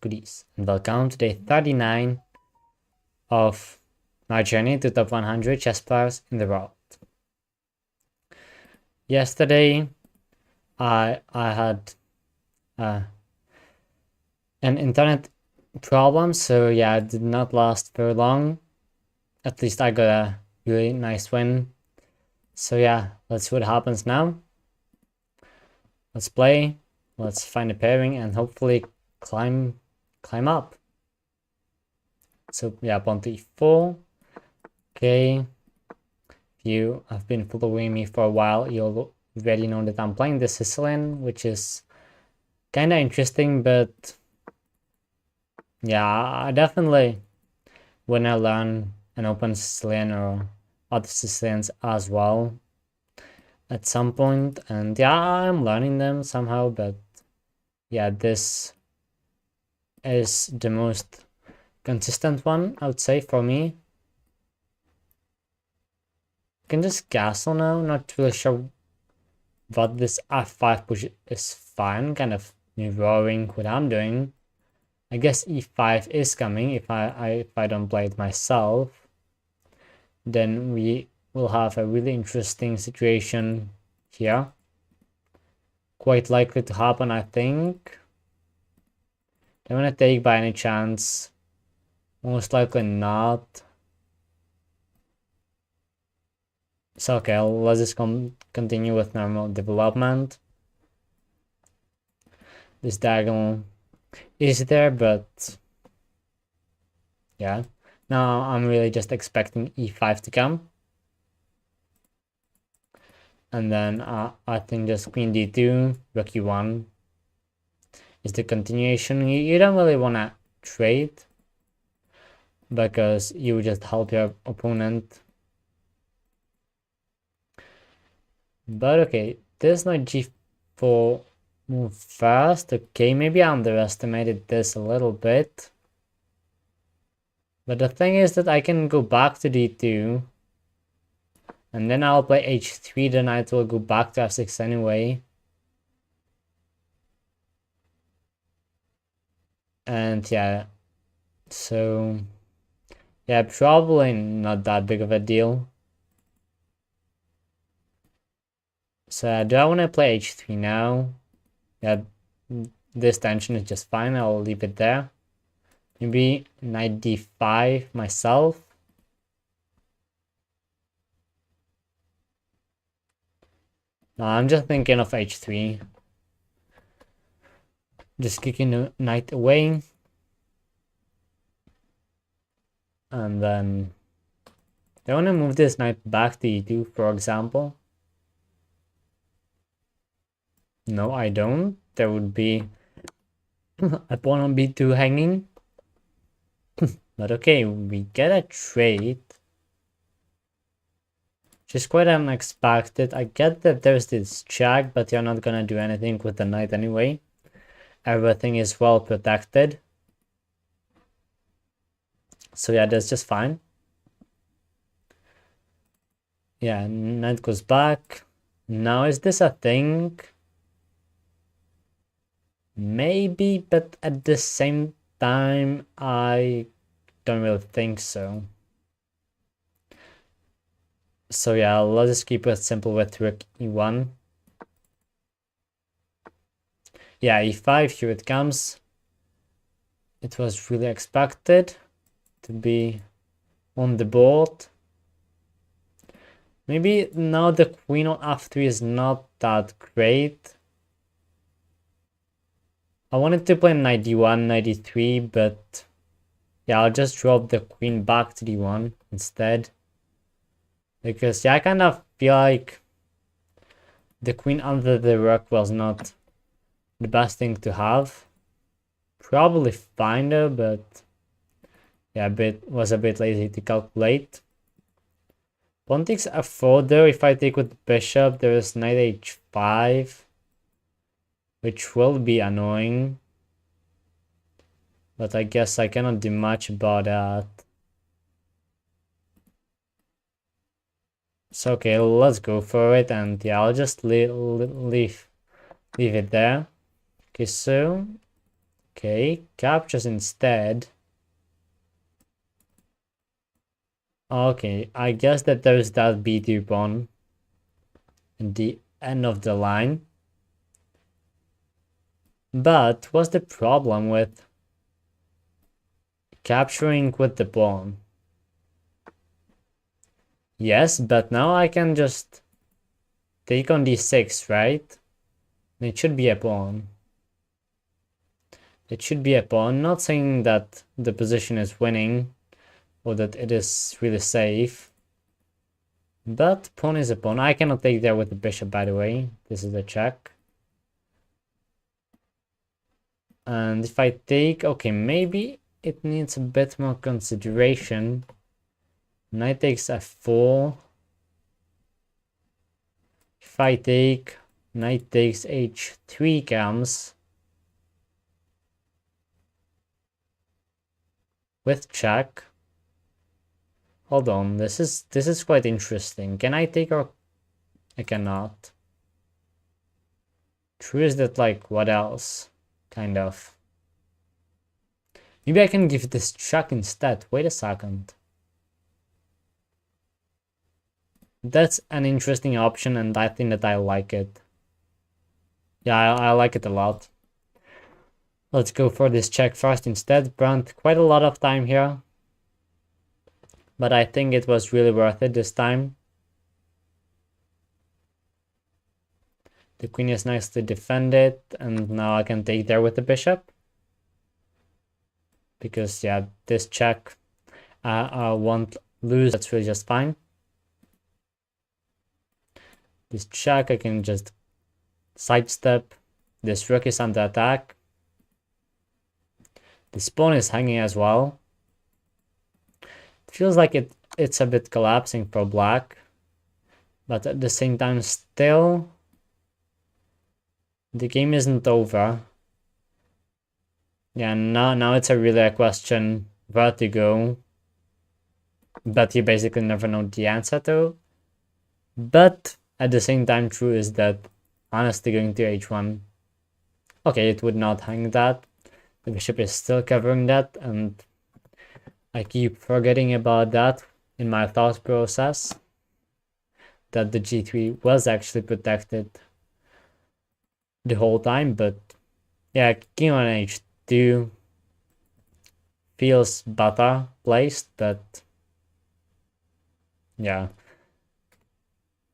goodies, and welcome to day 39 of my journey to top 100 chess players in the world. Yesterday, I had an internet problem, so yeah, it did not last very long. At least I got a really nice win. So yeah, let's see what happens now. Let's play, let's find a pairing, and hopefully climb up. So yeah, pawn to e4. Okay. If you have been following me for a while, you'll already know that I'm playing the Sicilian, which is kind of interesting, but yeah, I definitely want to learn an open Sicilian or other Sicilians as well at some point. And yeah, I'm learning them somehow, but yeah, this is the most consistent one, I would say, for me. I can just castle now, not really sure what this f5 push is fine, kind of mirroring what I'm doing. I guess e5 is coming if I don't play it myself. Then we will have a really interesting situation here. Quite likely to happen, I think. Don't want to take by any chance. Most likely not. So okay, let's just continue with normal development. This diagonal is there, but yeah. Now I'm really just expecting e5 to come. And then I think just queen d2, rook e1 is the continuation. You don't really want to trade because you just help your opponent. But okay, this knight g4 move fast. Okay, maybe I underestimated this a little bit. But the thing is that I can go back to d2. And then I'll play h3, the knight will go back to f6 anyway. And yeah, so yeah, probably not that big of a deal. So do I want to play h3 now? Yeah, this tension is just fine, I'll leave it there. Maybe knight d5 myself. No, I'm just thinking of h3. Just kicking the knight away. And then I want to move this knight back to e2, for example. No, I don't. There would be a pawn on b2 hanging. But okay, we get a trade. Which is quite unexpected. I get that there's this check, but you're not gonna do anything with the knight anyway. Everything is well protected. So yeah, that's just fine. Yeah, knight goes back. Now, is this a thing? Maybe, but at the same time, I don't really think so. So yeah, let's just keep it simple with rook e1. Yeah, e5, here it comes. It was really expected to be on the board. Maybe now the queen on f3 is not that great. I wanted to play knight d1, knight d3, but yeah, I'll just drop the queen back to d1 instead. Because yeah, I kind of feel like the queen under the rook was not the best thing to have. Probably fine though, but yeah, was a bit lazy to calculate. Pawn takes f4 though. If I take with the bishop, there is knight h5, which will be annoying. But I guess I cannot do much about that. So okay, let's go for it, and yeah, I'll just leave it there. Okay, so Okay, captures instead. Okay, I guess that there's that b2 pawn at the end of the line. But what's the problem with capturing with the pawn? Yes, but now I can just take on d6, right? It should be a pawn. It should be a pawn. Not saying that the position is winning or that it is really safe. But pawn is a pawn. I cannot take there with the bishop, by the way. This is a check. And if I take, okay, maybe it needs a bit more consideration. Knight takes f4. If I take, knight takes h3 comes. With check. Hold on, this is quite interesting. Can I take or I cannot? True is that, like, what else? Kind of. Maybe I can give this check instead. Wait a second. That's an interesting option, and I think that I like it. Yeah, I like it a lot. Let's go for this check first instead. Burned quite a lot of time here. But I think it was really worth it this time. The queen is nicely defended, and now I can take there with the bishop. Because, yeah, this check I won't lose. That's really just fine. This check I can just sidestep. This rook is under attack. This pawn is hanging as well. It feels like it's a bit collapsing for black. But at the same time, still, the game isn't over. Yeah, now it's really a question where to go. But you basically never know the answer to. But at the same time, true is that honestly going to h1. Okay, it would not hang that. The bishop is still covering that, and I keep forgetting about that in my thought process. That the g3 was actually protected the whole time, but yeah, king on h2 feels better placed, but yeah,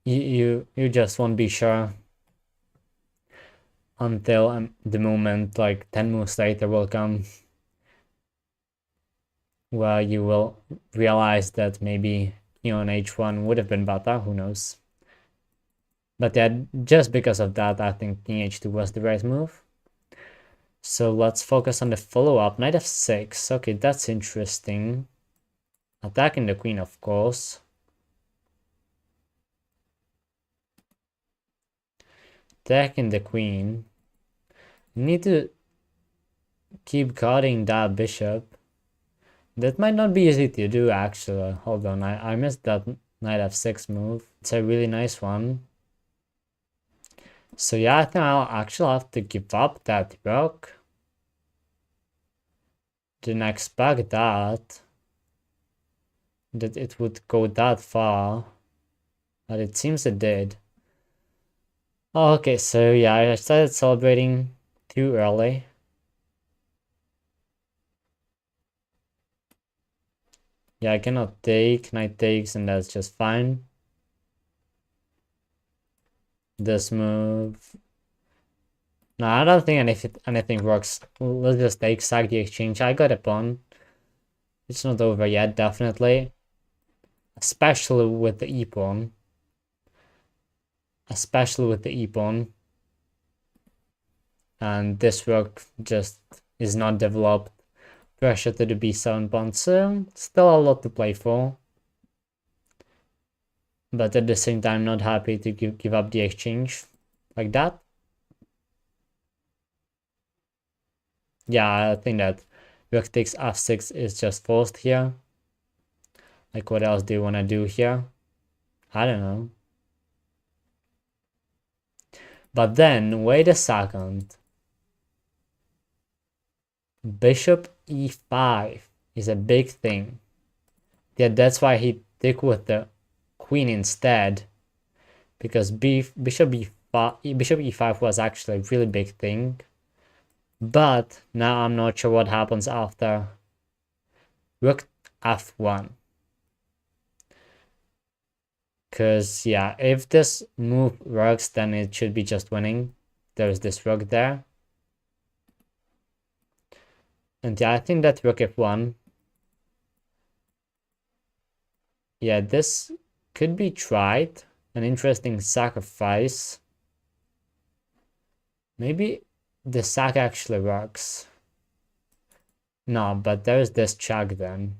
you just won't be sure until the moment, like 10 moves later will come, where you will realize that maybe king on h1 would have been better, who knows. But yeah, just because of that, I think king h2 was the right move. So let's focus on the follow-up. Knight f6. Okay, that's interesting. Attacking the queen, of course. Attacking the queen. You need to keep guarding that bishop. That might not be easy to do, actually. Hold on, I missed that knight f6 move. It's a really nice one. So yeah, I think I'll actually have to give up that rook. Didn't expect that it would go that far, but it seems it did. Okay, so yeah, I started celebrating too early. Yeah, I cannot take, knight takes, and that's just fine. This move. No, I don't think anything works. Let's just take, sack the exchange. I got a pawn. It's not over yet, definitely. Especially with the e-pawn. Especially with the e-pawn. And this rook just is not developed. Pressure to the b7 pawn, so still a lot to play for. But at the same time, not happy to give up the exchange like that. Yeah, I think that rook takes f6 is just forced here. Like, what else do you want to do here? I don't know. But then, wait a second. bishop e5 is a big thing. Yeah, that's why he took with the queen instead, because bishop e5 was actually a really big thing. But now I'm not sure what happens after rook f1. Because, yeah, if this move works, then it should be just winning. There's this rook there. And yeah, I think that rook f1. Yeah, this could be tried. An interesting sacrifice. Maybe the sack actually works. No, but there's this check then.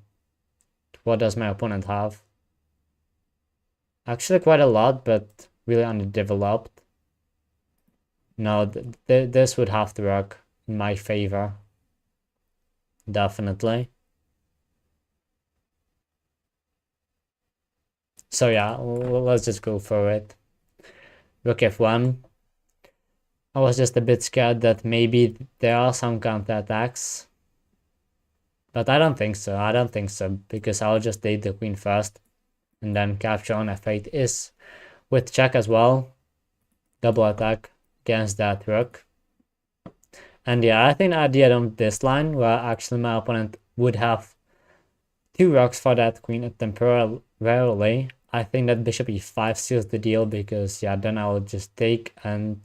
What does my opponent have? Actually quite a lot, but really underdeveloped. No, this would have to work in my favor. Definitely. So yeah, let's just go for it. Rook f1. I was just a bit scared that maybe there are some counterattacks. But I don't think so. I don't think so, because I'll just take the queen first. And then capture on f8 is with check as well. Double attack against that rook. And yeah, I think I did on this line, where actually my opponent would have two rocks for that queen temporarily. I think that bishop e5 seals the deal, because yeah, then I'll just take and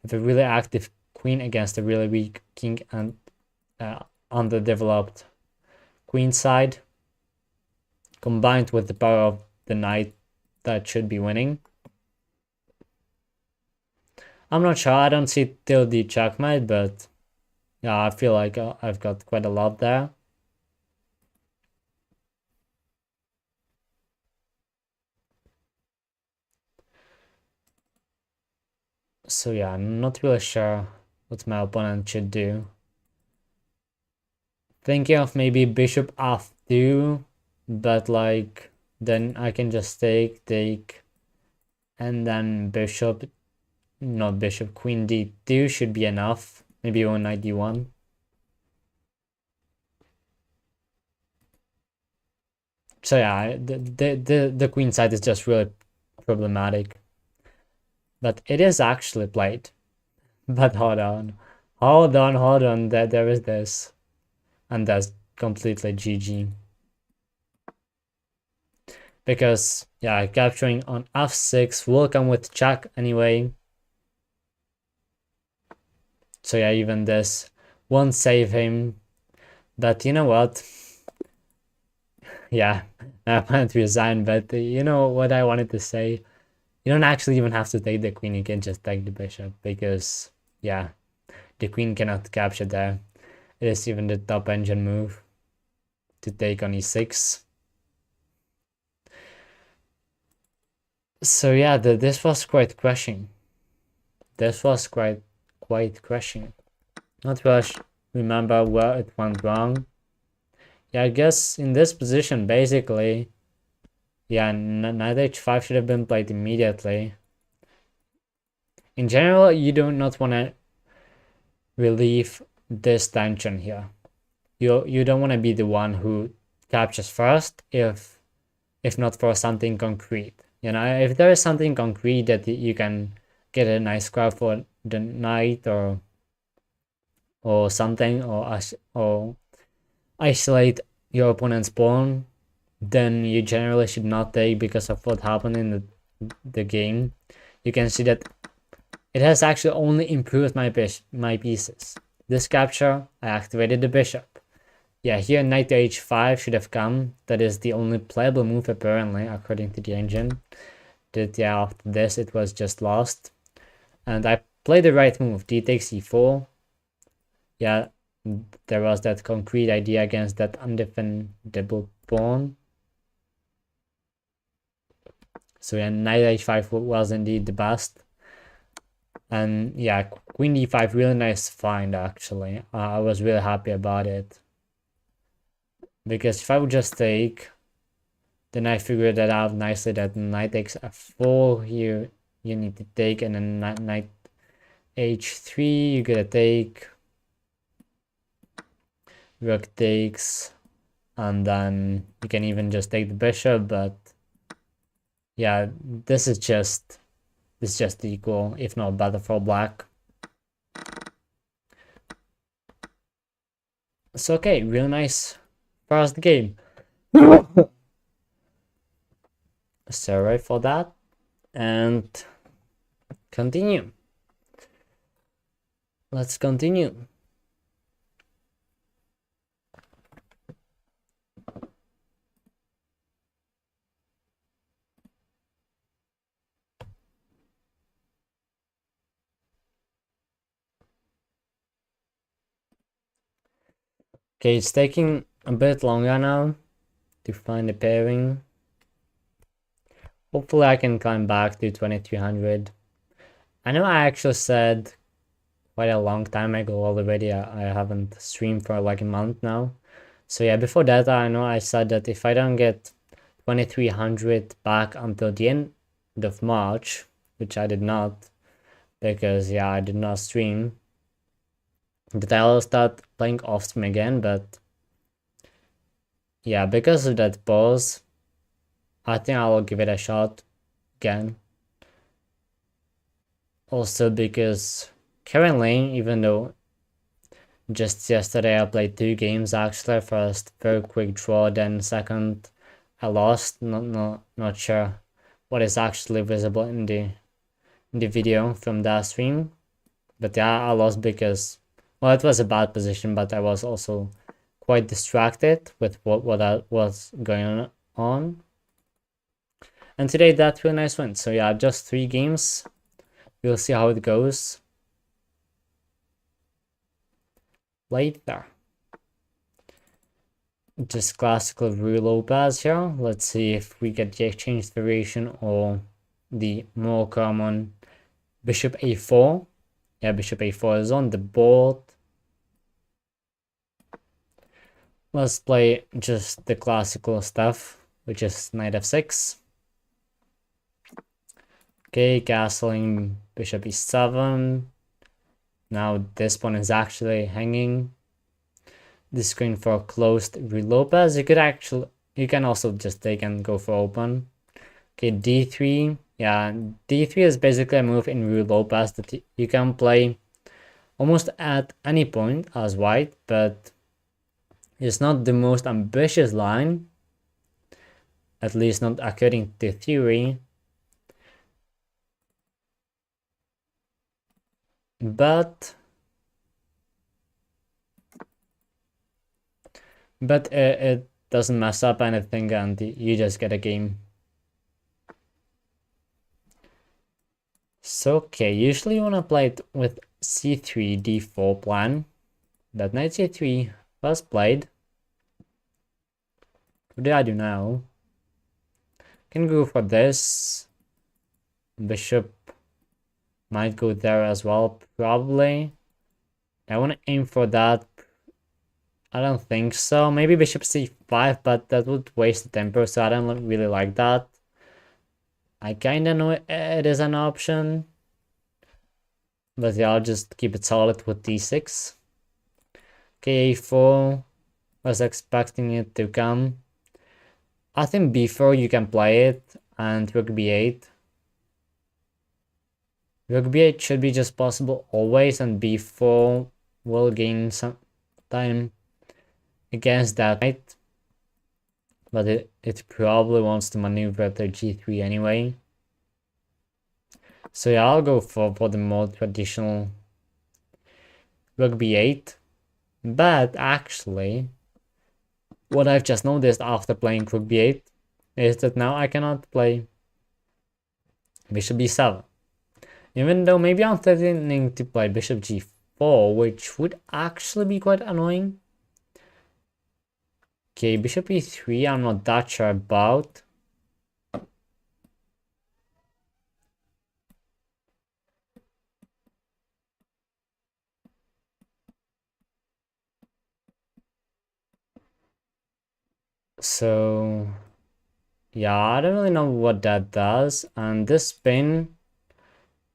have a really active queen against a really weak king and underdeveloped queen side, combined with the power of the knight that should be winning. I'm not sure, I don't see till the checkmate, but yeah, I feel like I've got quite a lot there. So yeah, I'm not really sure what my opponent should do. Thinking of maybe bishop f2, but like then I can just take, and then bishop, not bishop, queen d2 should be enough. Maybe on knight d1. So yeah, the queen side is just really problematic. But it is actually played. But hold on, there is this. And that's completely GG. Because, yeah, capturing on f6 will come with check anyway. So yeah, even this won't save him. But you know what? Yeah, I plan to resign, but you know what I wanted to say? You don't actually even have to take the queen, you can just take the bishop, because, yeah, the queen cannot capture there. It is even the top engine move to take on e6. So yeah, this was quite crushing. This was quite crushing. Not really remember where it went wrong. Yeah, I guess in this position, basically, yeah, knight h5 should have been played immediately. In general, you do not want to relieve this tension here. You don't want to be the one who captures first, if not for something concrete. You know, if there is something concrete that you can get a nice grab for the knight or something, or isolate your opponent's pawn, then you generally should not take, because of what happened in the game. You can see that it has actually only improved my pieces. This capture, I activated the bishop. Yeah, here knight to h5 should have come. That is the only playable move apparently, according to the engine. That yeah, after this it was just lost. And I played the right move, d takes e4. Yeah, there was that concrete idea against that undefendable pawn. So yeah, knight h5 was indeed the best. And yeah, queen d5, really nice find actually. I was really happy about it. Because if I would just take, then I figured that out nicely, that knight takes f4 here, you need to take, and then knight h3, you gotta take. rook takes, and then you can even just take the bishop, but yeah, this is just equal, if not better for black. So okay, really nice first game. Sorry for that, and continue. Let's continue. Okay, it's taking a bit longer now to find a pairing. Hopefully I can climb back to 2300. I know I actually said quite a long time ago already, I haven't streamed for like a month now. So yeah, before that I know I said that if I don't get 2300 back until the end of March, which I did not, because yeah, I did not stream, that I'll start playing off stream again, but yeah, because of that pause, I think I'll give it a shot again. Also because currently, even though just yesterday I played 2 games actually, first very quick draw, then second I lost, not sure what is actually visible in the video from that stream. But yeah, I lost because, well, it was a bad position, but I was also quite distracted with what was going on. And today that really nice win. So yeah, just 3 games. We'll see how it goes later. Just classical Ruy Lopez here. Let's see if we get the exchange variation or the more common bishop a4. Yeah, bishop a4 is on the board. Let's play just the classical stuff, which is knight f6. Okay, castling bishop e7. Now this pawn is actually hanging the screen for closed Ruy Lopez. You can also just take and go for open. Okay, d3. Yeah, d3 is basically a move in Ruy Lopez that you can play almost at any point as white, but it's not the most ambitious line, at least not according to theory. But it doesn't mess up anything and you just get a game. So okay, usually you want to play it with c3 d4 plan, but knight c3 was played. What do I do now? Can go for this. Bishop might go there as well, probably. I want to aim for that. I don't think so. Maybe bishop c5, but that would waste the tempo, so I don't really like that. I kinda know it is an option. But yeah, I'll just keep it solid with d6. Okay, a4. Was expecting it to come. I think b4 you can play it, and rook b8. Rook b8 should be just possible always, and b4 will gain some time against that knight. But it probably wants to maneuver to g3 anyway. So yeah, I'll go for the more traditional rook b8. But actually, what I've just noticed after playing rook b8 is that now I cannot play bishop b7. Even though maybe I'm threatening to play bishop g4, which would actually be quite annoying. Okay, bishop e3 I'm not that sure about. So yeah, I don't really know what that does, and this spin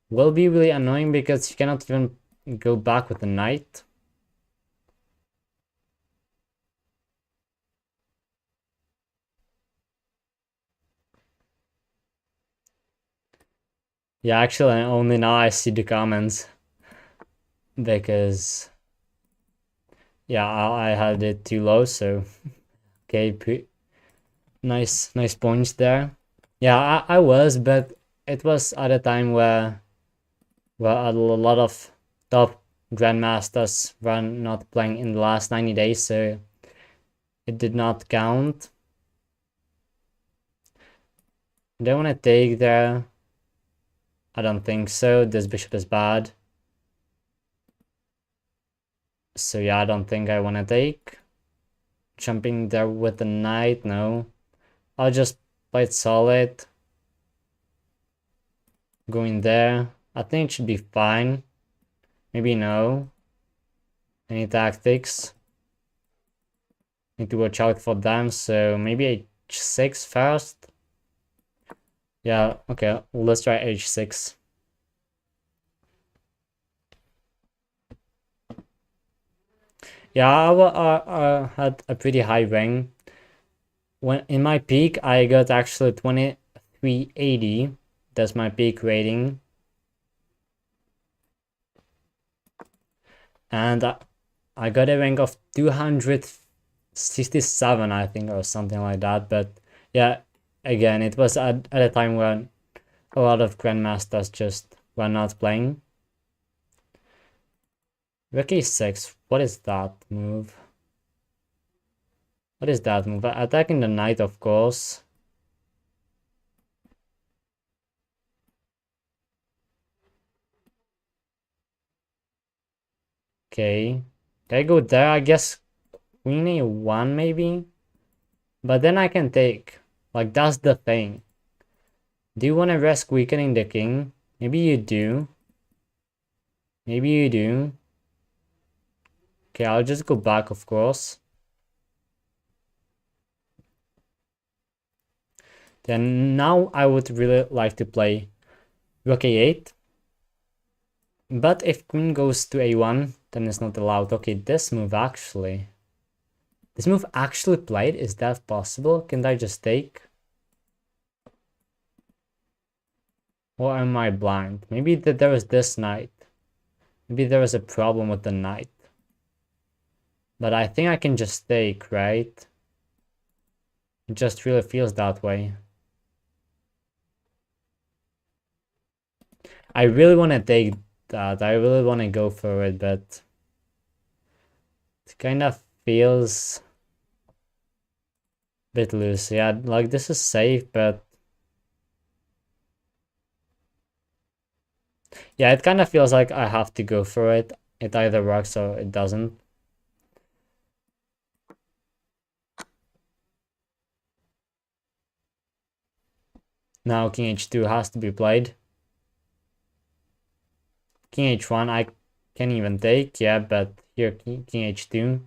will be really annoying because you cannot even go back with the knight. Yeah, actually, only now I see the comments because yeah, I had it too low. So okay, nice points there. Yeah, I was, but it was at a time where a lot of top grandmasters were not playing in the last 90 days, so it did not count. Don't want to take there. I don't think so. This bishop is bad. So yeah, I don't think I want to take. Jumping there with the knight, no. I'll just play it solid. Going there. I think it should be fine. Maybe no. Any tactics? Need to watch out for them, so maybe h6 first. Yeah, okay, let's try h6. Yeah, I had a pretty high ring. When in my peak, I got actually 2380. That's my peak rating. And I got a rank of 267, I think, or something like that. But yeah, again, it was at a time when a lot of grandmasters just were not playing. Rook e6, what is that move? What is that move? Attacking the knight, of course. Okay. Can I go there? I guess queen a1 maybe? But then I can take. Like, that's the thing. Do you want to risk weakening the king? Maybe you do. Maybe you do. Okay, I'll just go back, of course. Then now I would really like to play rook a8. But if queen goes to a1, then it's not allowed. Okay, this move actually. This move actually played? Is that possible? Can I just take? Or am I blind? Maybe that there was this knight. Maybe there was a problem with the knight. But I think I can just take, right? It just really feels that way. I really want to take that. I really want to go for it, but it kind of feels a bit loose. Yeah, like this is safe, but yeah, it kind of feels like I have to go for it. It either works or it doesn't. Now king h2 has to be played. King h1 I can even take, yeah, but here king h2.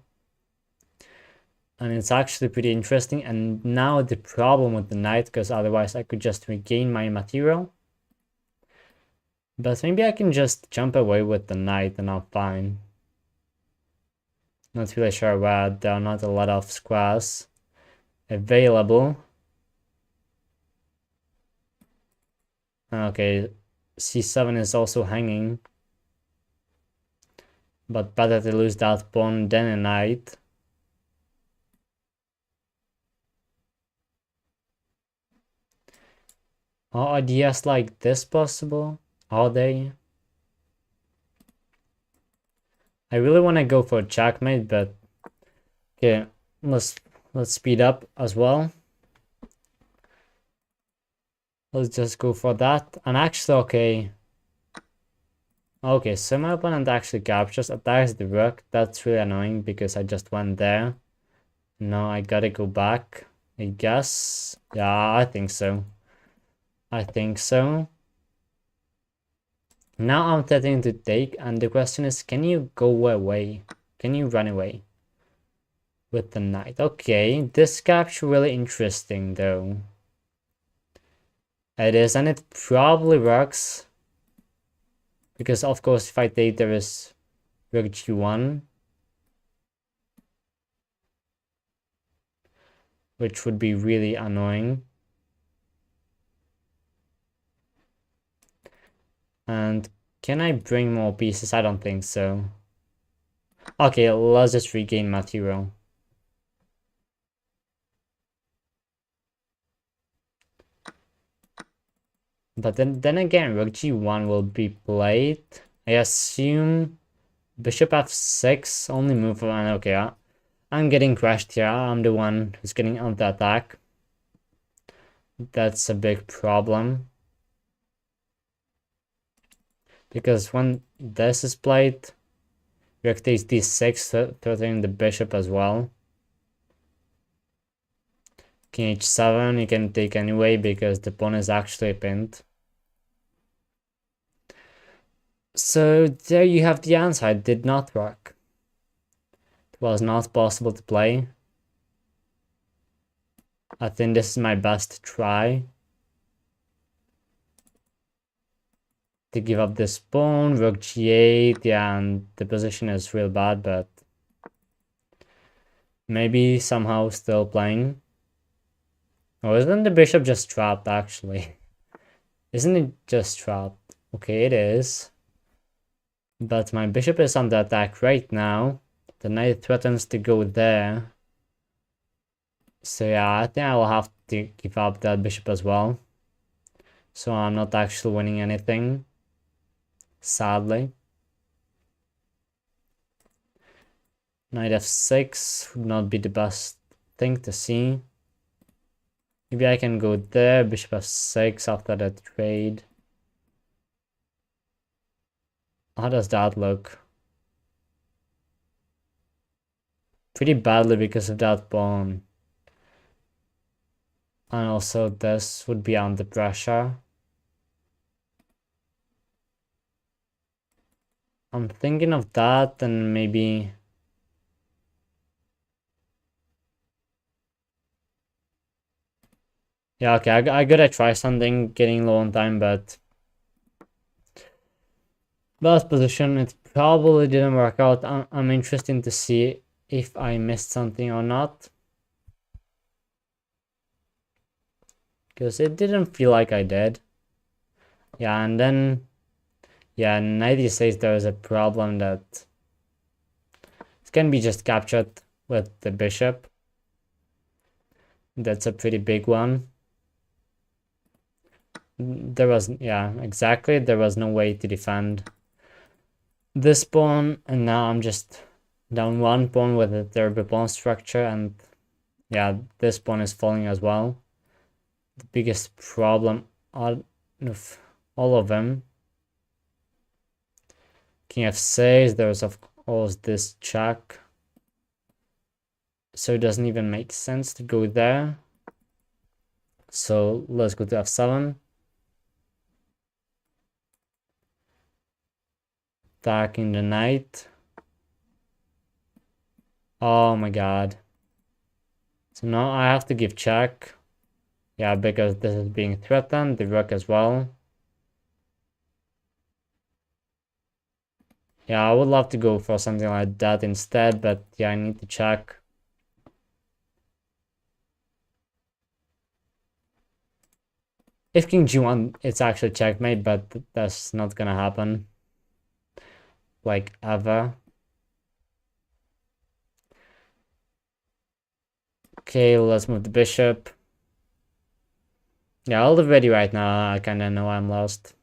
And it's actually pretty interesting. And now the problem with the knight, because otherwise I could just regain my material. But maybe I can just jump away with the knight and I'm fine. Not really sure why there are not a lot of squares available. Okay, c7 is also hanging. But better to lose that pawn than a knight. Are ideas like this possible? Are they? I really want to go for checkmate, but okay, let's speed up as well. Let's just go for that. And actually, okay, so my opponent actually captures, attacks the rook. That's really annoying because I just went there. No, I gotta go back, I guess. Yeah, I think so. I think so. Now I'm threatening to take, and the question is, can you go away? Can you run away with the knight? Okay, this capture really interesting though. It is, and it probably works. Because of course if I take there is rook g1. Which would be really annoying. And can I bring more pieces? I don't think so. Okay, let's just regain material. But then again, rook g1 will be played. I assume bishop f6, only move on. Okay, I'm getting crushed here. I'm the one who's getting on the attack. That's a big problem. Because when this is played, rook takes d6, threatening the bishop as well. King h7 you can take anyway because the pawn is actually pinned. So there you have the answer. It did not work. It was not possible to play. I think this is my best try to give up this pawn, rook g8, yeah, and the position is real bad, but maybe somehow still playing. Oh, isn't the bishop just trapped, actually? Isn't it just trapped? Okay, it is. But my bishop is under attack right now. The knight threatens to go there. So yeah, I think I will have to give up that bishop as well. So I'm not actually winning anything, sadly. Knight f6 would not be the best thing to see. Maybe I can go there, bishop f6 after that trade. How does that look? Pretty badly because of that pawn. And also this would be under pressure. I'm thinking of that and maybe... Yeah, okay, I gotta try something, getting low on time, but... Last position, it probably didn't work out. I'm interested to see if I missed something or not. Because it didn't feel like I did. Yeah, and then... Yeah, 90 says there is a problem that... It can be just captured with the bishop. That's a pretty big one. There was... Yeah, exactly. There was no way to defend this pawn, and now I'm just down one pawn with a terrible pawn structure, and yeah, this pawn is falling as well. The biggest problem out of all of them. King f6, there's of course this check. So it doesn't even make sense to go there. So let's go to f7. Attacking the knight. Oh my god. So now I have to give check. Yeah, because this is being threatened, the rook as well. Yeah, I would love to go for something like that instead, but yeah, I need to check. If king g1, it's actually checkmate, but that's not gonna happen. Like, ever. Okay, let's move the bishop. Yeah, I'll leave ready right now. I kinda know I'm lost.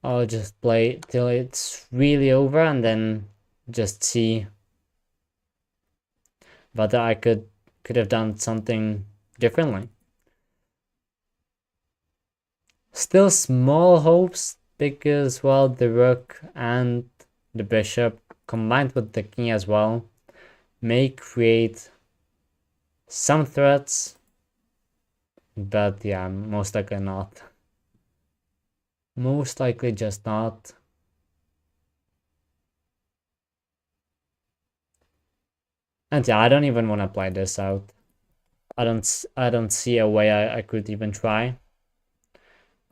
I'll just play till it's really over and then just see whether I could have done something differently. Still small hopes because, well, the rook and the bishop combined with the king as well may create some threats, but yeah, most likely not. Most likely just not. And yeah, I don't even want to play this out. I don't see a way I could even try.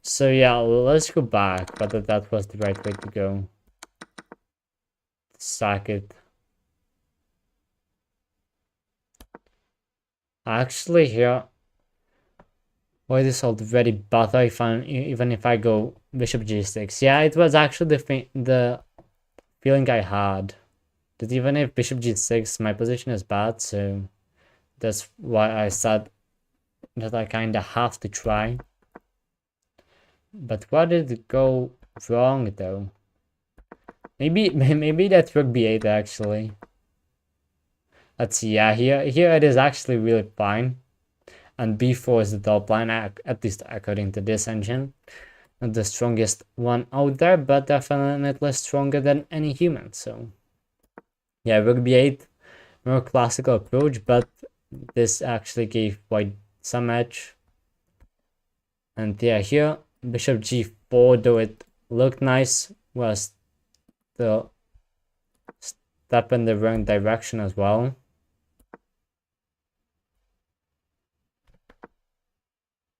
So yeah, let's go back, whether that was the right way to go. Sack it. Actually here, White is already better even if I go bishop g6. Yeah, it was actually the feeling I had. That even if bishop g6, my position is bad, so that's why I said that I kinda have to try. But where did it go wrong though? Maybe that rook b8 actually. Let's see, yeah, here it is actually really fine. And b4 is the top line, at least according to this engine. Not the strongest one out there, but definitely stronger than any human, so. Yeah, rook b8, more classical approach, but this actually gave white some edge. And yeah, here, bishop g4, though it looked nice, was the step in the wrong direction as well.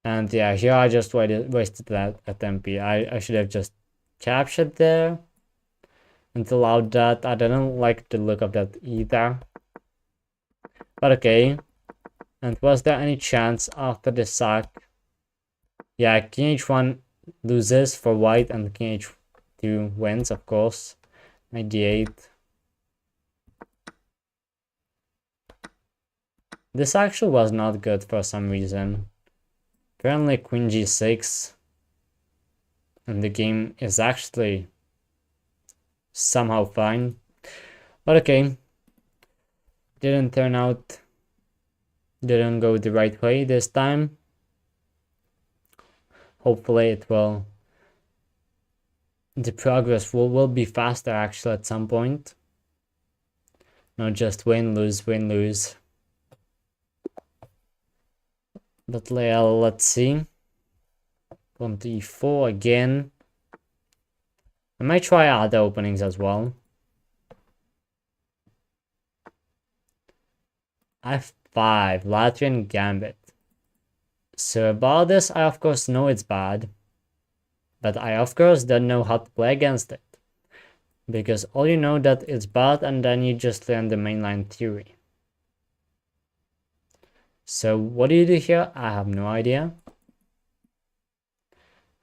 And yeah, here I just wasted that attempt. I should have just captured there and allowed that. I didn't like the look of that either. But okay. And was there any chance after the sack? Yeah, king h1 loses for white and king h2 wins, of course. Knight d8. This actually was not good for some reason. Apparently queen g6. And the game is actually somehow fine. But okay. Didn't turn out. Didn't go the right way this time. Hopefully it will. The progress will be faster actually at some point. Not just win, lose, win, lose. But let's see. Pawn to e4 again. I might try other openings as well. f5, Latvian Gambit. So about this, I of course know it's bad. But I of course don't know how to play against it. Because all you know that it's bad and then you just learn the mainline theory. So what do you do here? I have no idea.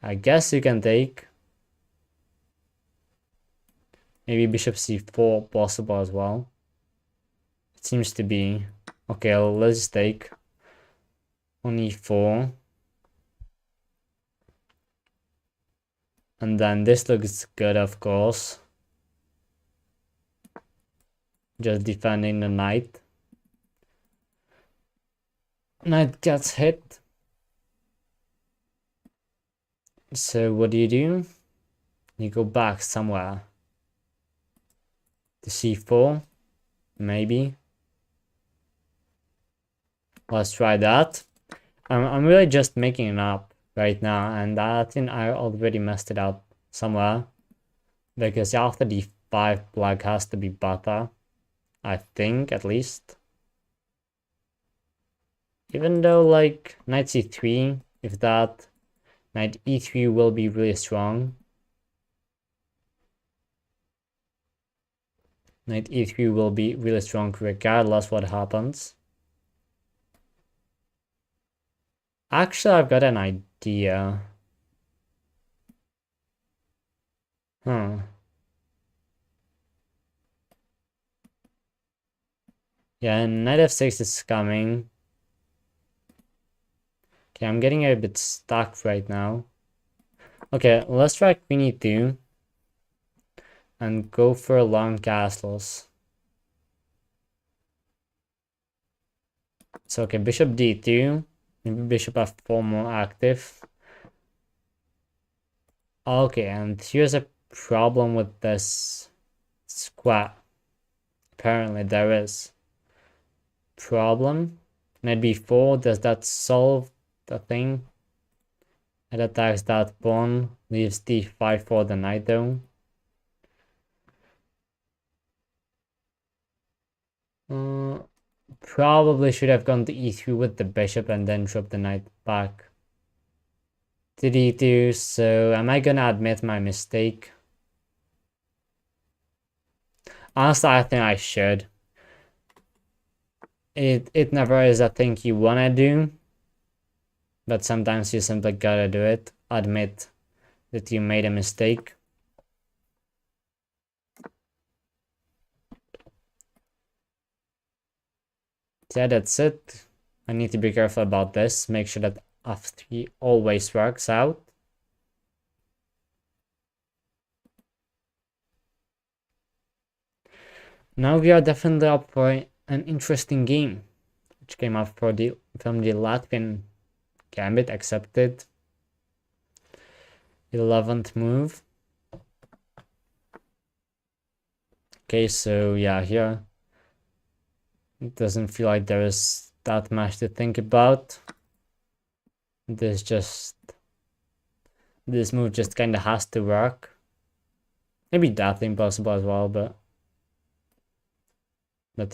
I guess you can take. Maybe bishop c4 possible as well. It seems to be. Okay, let's take on e4. And then this looks good, of course. Just defending the knight. Knight gets hit. So what do? You go back somewhere. To c4, maybe. Let's try that. I'm really just making it up right now, and I think I already messed it up somewhere. Because after d5, black has to be better. I think, at least. Even though, like, knight c3, if that, knight e3 will be really strong. Knight e3 will be really strong regardless what happens. Actually, I've got an idea. Yeah, knight f6 is coming. Okay, I'm getting a bit stuck right now. Okay, let's try queen e2. And go for long castles. So, okay, bishop d2. Maybe bishop f4 more active. Okay, and here's a problem with this square. Apparently there is. Problem. Knight b4, does that solve the thing? It attacks that pawn, leaves d5 for the knight though. Probably should have gone to e3 with the bishop and then drop the knight back to d2. So am I gonna admit my mistake? Honestly, I think I should. It never is a thing you wanna do. but sometimes you simply gotta do it. Admit that you made a mistake. Yeah, that's it. I need to be careful about this. Make sure that f3 always works out. Now we are definitely up for an interesting game, which came up from the Latvian gambit, accepted. 11th move. Okay, so yeah, here it doesn't feel like there is that much to think about. This move just kind of has to work. Maybe that's impossible as well, but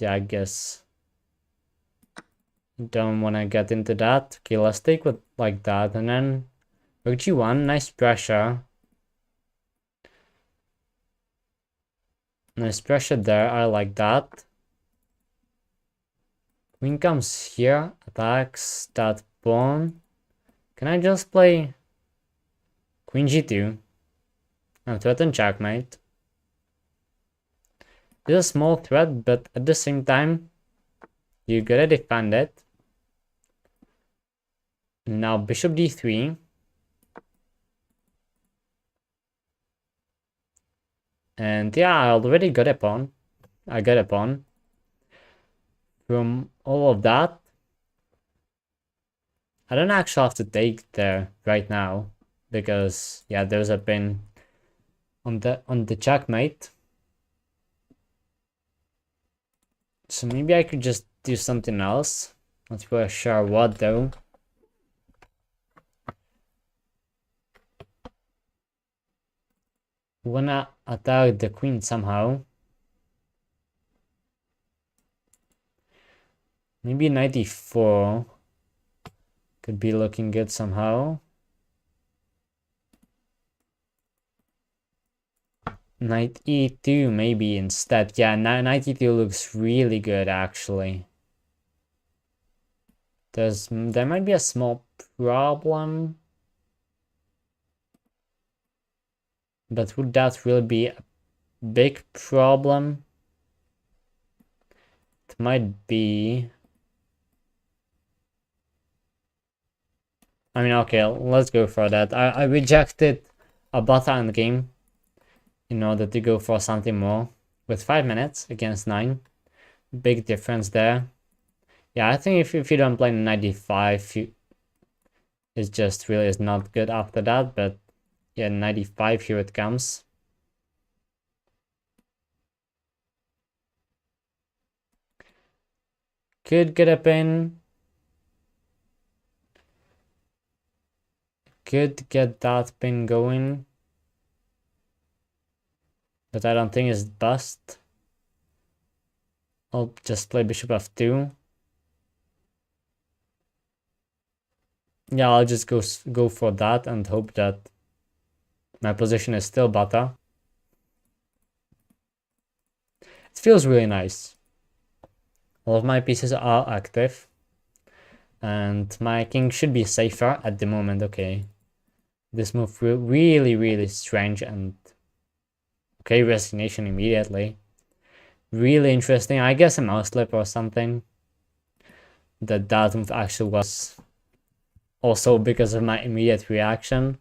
yeah, I guess don't want to get into that. Okay, let's take with like that, and then rook g1, nice pressure. Nice pressure there, I like that. Queen comes here, attacks that pawn. Can I just play Queen g2 and threaten checkmate? It's a small threat, but at the same time, you gotta defend it. Now bishop d3. And yeah, I already got a pawn. I got a pawn. From all of that, I don't actually have to take there right now, because yeah, there's a pin on the checkmate. So maybe I could just do something else. Not really sure what though. Wanna attack the queen somehow. Maybe knight e4 could be looking good somehow. Knight e2 maybe instead. Yeah, knight e2 looks really good actually. There might be a small problem. But would that really be a big problem? It might be. I mean, okay, let's go for that. I rejected a bata endgame in order to go for something more. With 5 minutes against 9. Big difference there. Yeah, I think if you don't play 95, it just really is not good after that. But yeah, 95, here it comes. Could get a pin. Could get that pin going. But I don't think it's bust. I'll just play bishop f2. Yeah, I'll just go for that and hope that my position is still better. It feels really nice. All of my pieces are active. And my king should be safer at the moment. Okay. This move really strange, and okay, resignation immediately. Really interesting. I guess a mouse slip or something. That move actually was also because of my immediate reaction.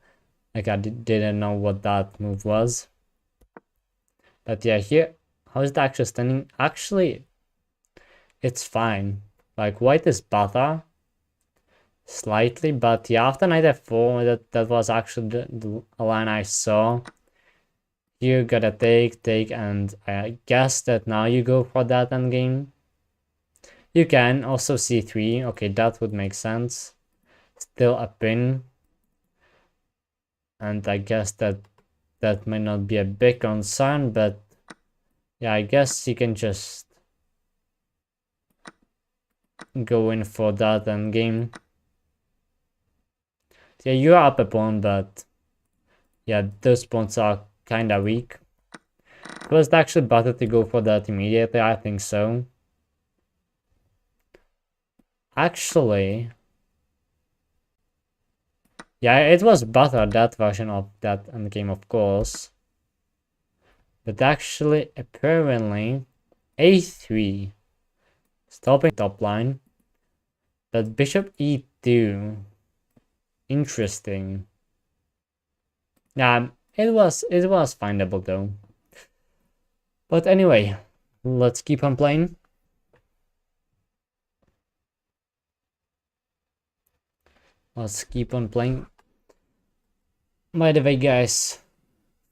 Like I didn't know what that move was. But yeah, here, how is it actually standing? Actually, it's fine. Like white is better. Slightly, but yeah, after knight f4, that was actually the line I saw. You gotta take, and I guess that now you go for that endgame. You can also c3, okay, that would make sense. Still a pin. And I guess that may not be a big concern, but yeah, I guess you can just go in for that endgame. Yeah, you're up a pawn, but yeah, those pawns are kinda weak. It was actually better to go for that immediately, I think so. Actually, Yeah, it was better, that version of that endgame, of course. But actually, apparently, a3, stopping top line. But bishop e2, interesting. Yeah, it was findable though. But anyway, let's keep on playing. Let's keep on playing. By the way, guys,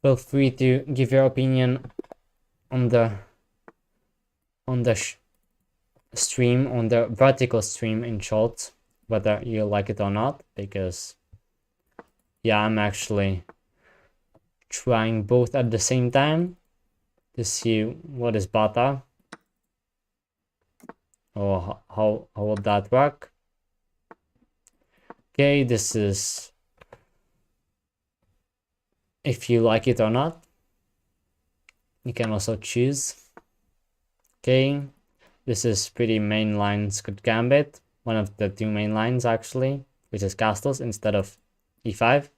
feel free to give your opinion on the stream, on the vertical stream in short, whether you like it or not, because yeah, I'm actually trying both at the same time to see what is better, or how will that work. Okay, this is if you like it or not. You can also choose. Okay, this is pretty mainline Squid Gambit, one of the two main lines actually, which is castles instead of e5.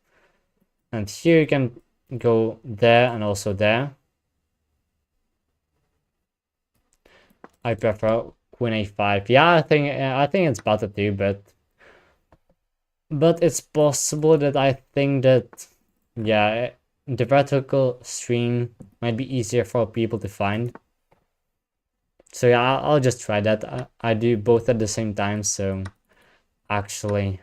And here you can go there and also there. I prefer queen a5. Yeah, I think it's better too, but it's possible that I think that, yeah, the vertical stream might be easier for people to find. So yeah, I'll just try that. I do both at the same time, so actually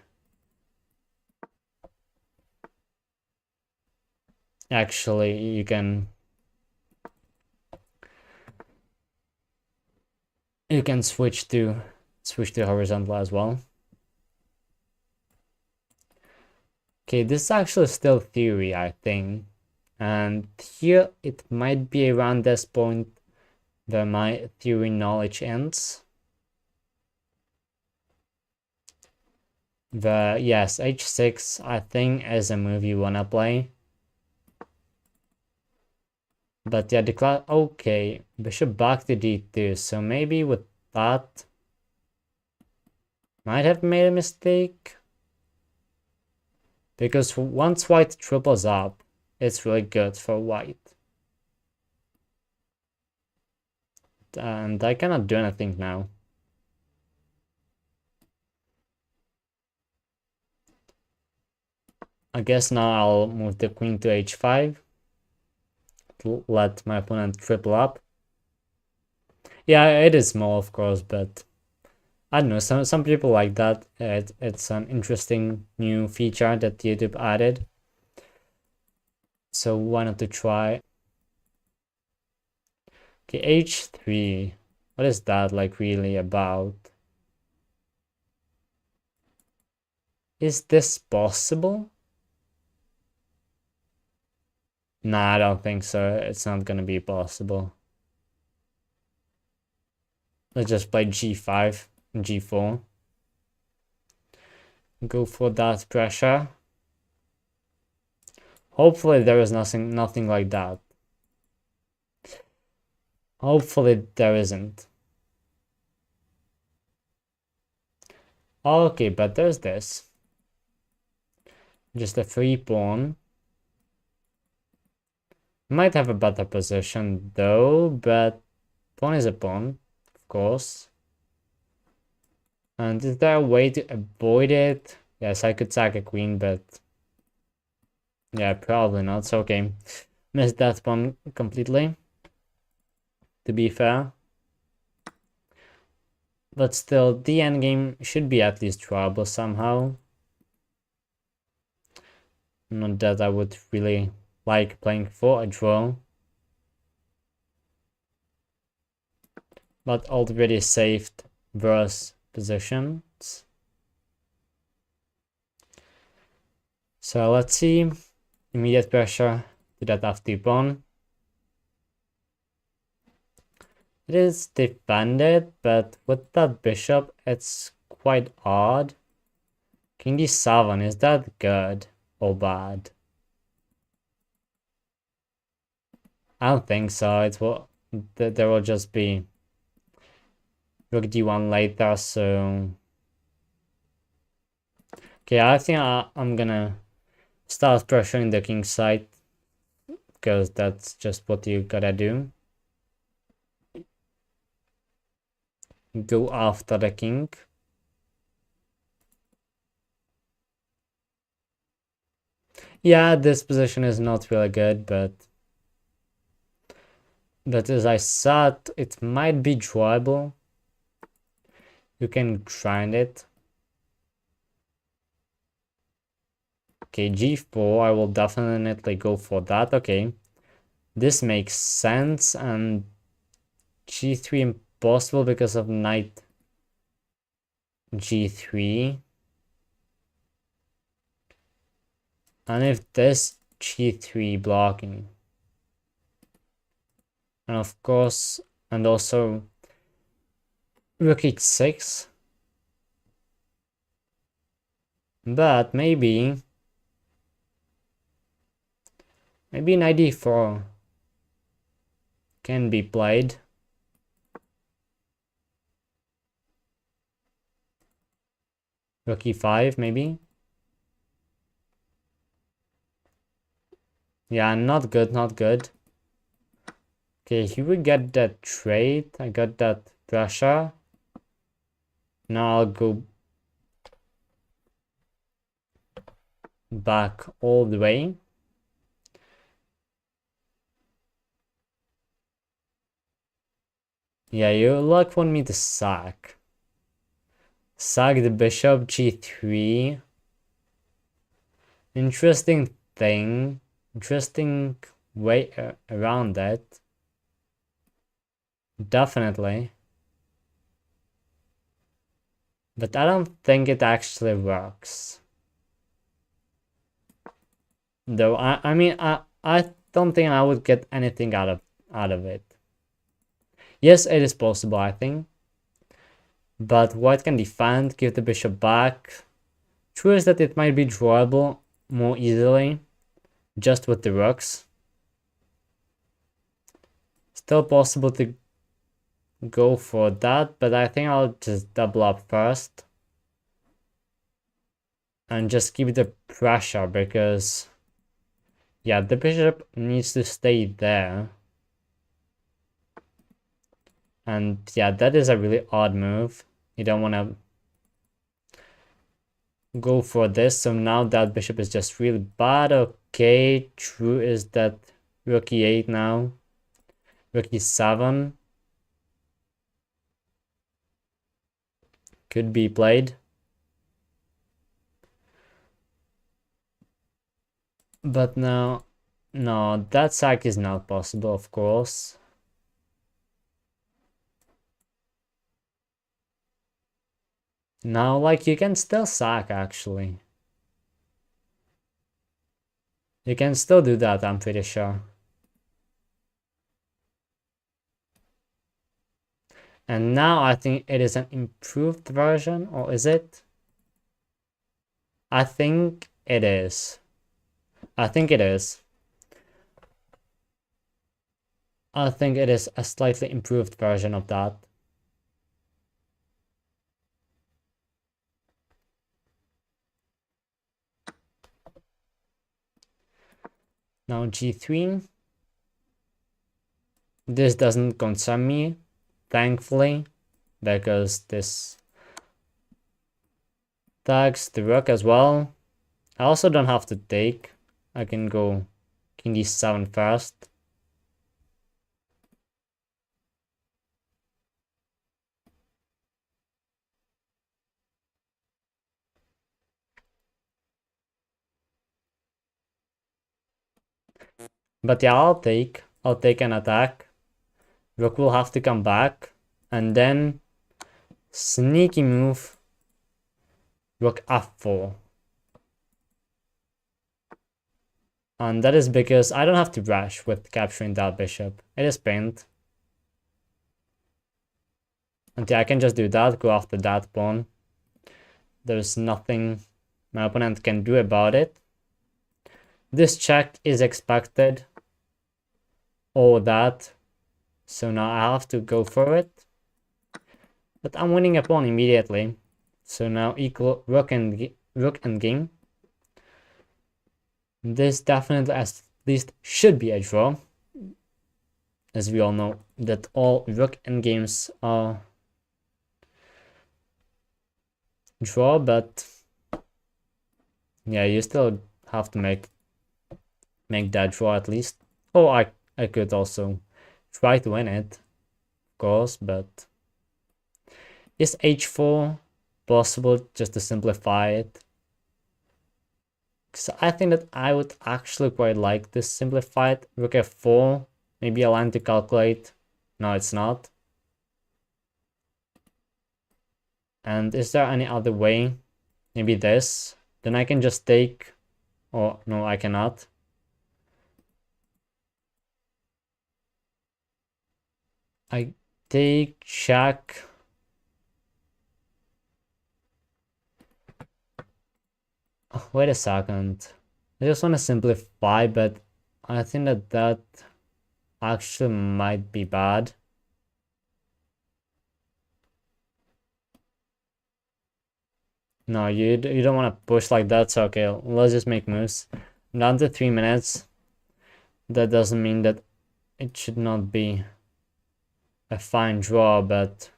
you can switch to horizontal as well. Okay, this is actually still theory, I think. And here it might be around this point where my theory knowledge ends. Yes, h6 I think is a move you wanna play. But yeah, okay, bishop back to d2, so maybe with that might have made a mistake. Because once white triples up, it's really good for white. And I cannot do anything now. I guess now I'll move the queen to h5 to let my opponent triple up. Yeah, it is small, of course, but I don't know, some people like that. It's an interesting new feature that YouTube added. So why not to try? Okay, h3. What is that like really about? Is this possible? Nah, I don't think so. It's not gonna be possible. Let's just play g5 and g4. Go for that pressure. Hopefully there is nothing like that. Hopefully there isn't. Okay, but there's this. Just a free pawn. Might have a better position though, but pawn is a pawn, of course. And is there a way to avoid it? Yes, I could sack a queen, but yeah, probably not. So okay, missed that pawn completely, to be fair. But still, the endgame should be at least tryable somehow. Not that I would really like playing for a draw. But already saved worse positions. So let's see. Immediate pressure to that f2 pawn. It is defended, but with that bishop, it's quite odd. King d7, is that good or bad? I don't think so. There will just be rook d1 later, so okay, I think I'm gonna start pressuring the king side, because that's just what you gotta do. Go after the king. Yeah, this position is not really good, but as I said, it might be drawable. You can grind it. Okay, g4, I will definitely go for that. Okay, this makes sense, and g3 impossible because of knight g3. And if this g3 blocking, and of course, and also rook h6, but maybe knight d4 can be played. Rook e5 maybe. Yeah, not good, not good. Okay, here we get that trade. I got that pressure. Now I'll go back all the way. Yeah, you like want me to sack. Sack the bishop, g3. Interesting thing. Interesting way around that. Definitely. But I don't think it actually works. Though I mean I don't think I would get anything out of it. Yes, it is possible, I think. But white can defend, give the bishop back. True is that it might be drawable more easily, just with the rooks. Still possible to go for that, but I think I'll just double up first. And just keep the pressure, because yeah, the bishop needs to stay there. And yeah, that is a really odd move. You don't want to go for this. So now that bishop is just really bad. Okay, true is that rook e8 now. Rook e7 could be played. But now, no, that sack is not possible, of course. Now, like, you can still sack, actually. You can still do that, I'm pretty sure. And now I think it is an improved version, or is it? I think it is. I think it is. I think it is a slightly improved version of that. Now g3. This doesn't concern me, thankfully, because this tags the rook as well. I also don't have to take. I can go king d7 first. But yeah, I'll take an attack. Rook will have to come back, and then sneaky move, rook f4. And that is because I don't have to rush with capturing that bishop. It is pinned. And yeah, I can just do that, go after that pawn. There's nothing my opponent can do about it. This check is expected. All that. So now I have to go for it. But I'm winning a pawn immediately. So now equal rook and king. This definitely at least should be a draw, as we all know that all rook endgames are draw, but yeah, you still have to make that draw at least. Oh, I could also try to win it, of course, but is h4 possible just to simplify it? So I think that I would actually quite like this simplified. Rook f4, maybe a line to calculate. No, it's not. And is there any other way? Maybe this? Then I can just take... Oh, no, I cannot. I take check. Oh, wait a second. I just want to simplify, but I think that that actually might be bad. No, you don't want to push like that, so okay, let's just make moves. Down to 3 minutes. That doesn't mean that it should not be a fine draw, but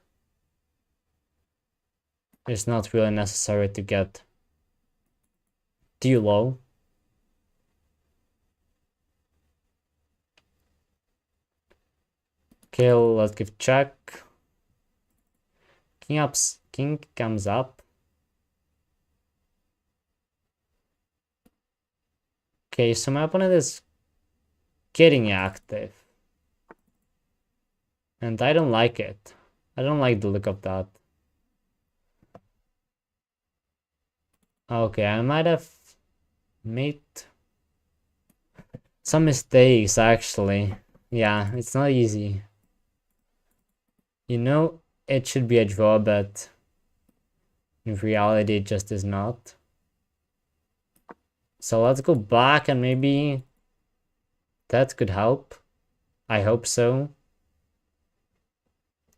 it's not really necessary to get too low. Okay, let's give check. King comes up. Okay, so my opponent is getting active. And I don't like it. I don't like the look of that. Okay, I might have made some mistakes actually. Yeah, it's not easy. You know, it should be a draw, but in reality it just is not. So let's go back and maybe that could help. I hope so.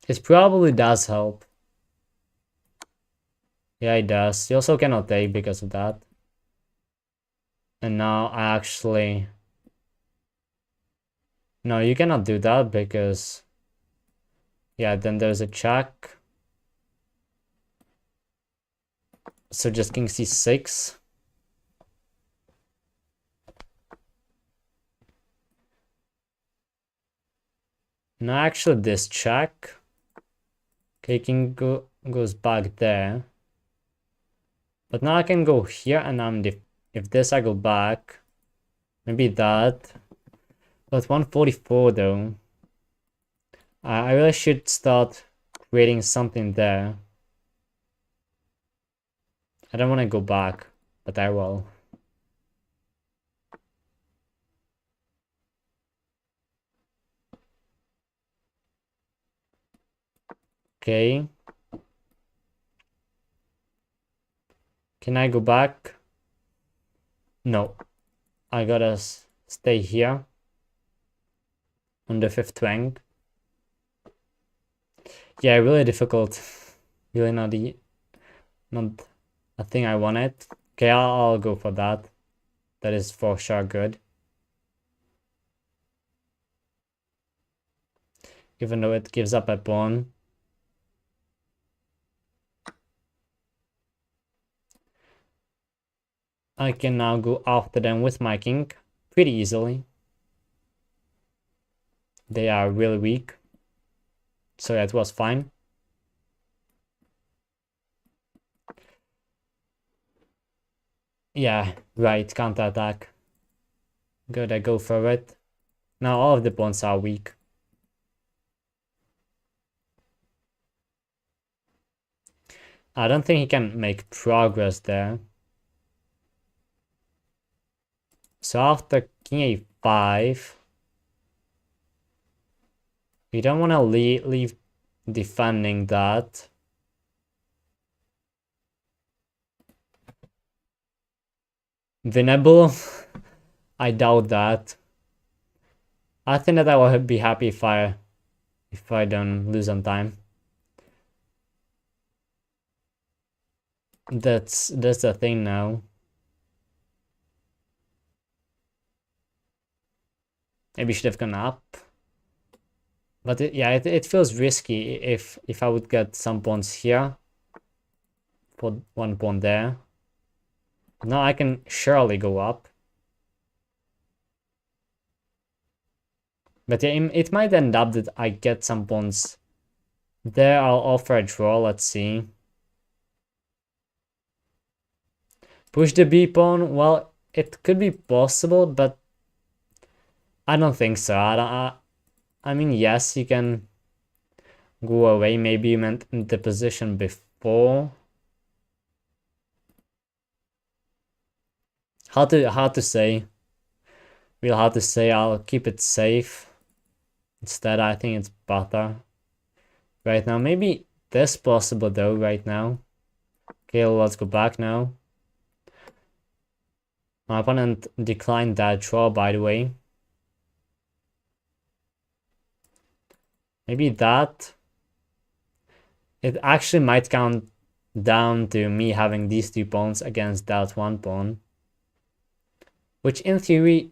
It probably does help. Yeah, it does. You also cannot take because of that. And now I actually... No, you cannot do that because... Yeah, then there's a check. So just king c6. No, actually this check. Okay, king goes back there. But now I can go here and if this I go back. Maybe that. But 144 though. I really should start creating something there. I don't want to go back, but I will. Okay. Can I go back? No. I gotta stay here on the 5th rank. Yeah, really difficult. Really not a thing I wanted. Okay, I'll go for that. That is for sure good. Even though it gives up a pawn. I can now go after them with my king pretty easily. They are really weak. So that was fine. Yeah, right, counterattack. Good, I go for it. Now all of the pawns are weak. I don't think he can make progress there. So after king a5, we don't want to leave defending that. Winnable? I doubt that. I think that I will be happy if I don't lose on time. That's the thing now. Maybe should have gone up. But it feels risky if I would get some pawns here. Put one pawn there. Now I can surely go up. But yeah, it might end up that I get some pawns there. I'll offer a draw, let's see. Push the B pawn, well, it could be possible, but I don't think so. I mean, yes, you can go away. Maybe you meant in the position before. Hard to say. Real hard to say. I'll keep it safe. Instead, I think it's better right now. Maybe this possible though right now. Okay, let's go back now. My opponent declined that draw, by the way. Maybe that. It actually might count down to me having these two pawns against that one pawn. Which in theory,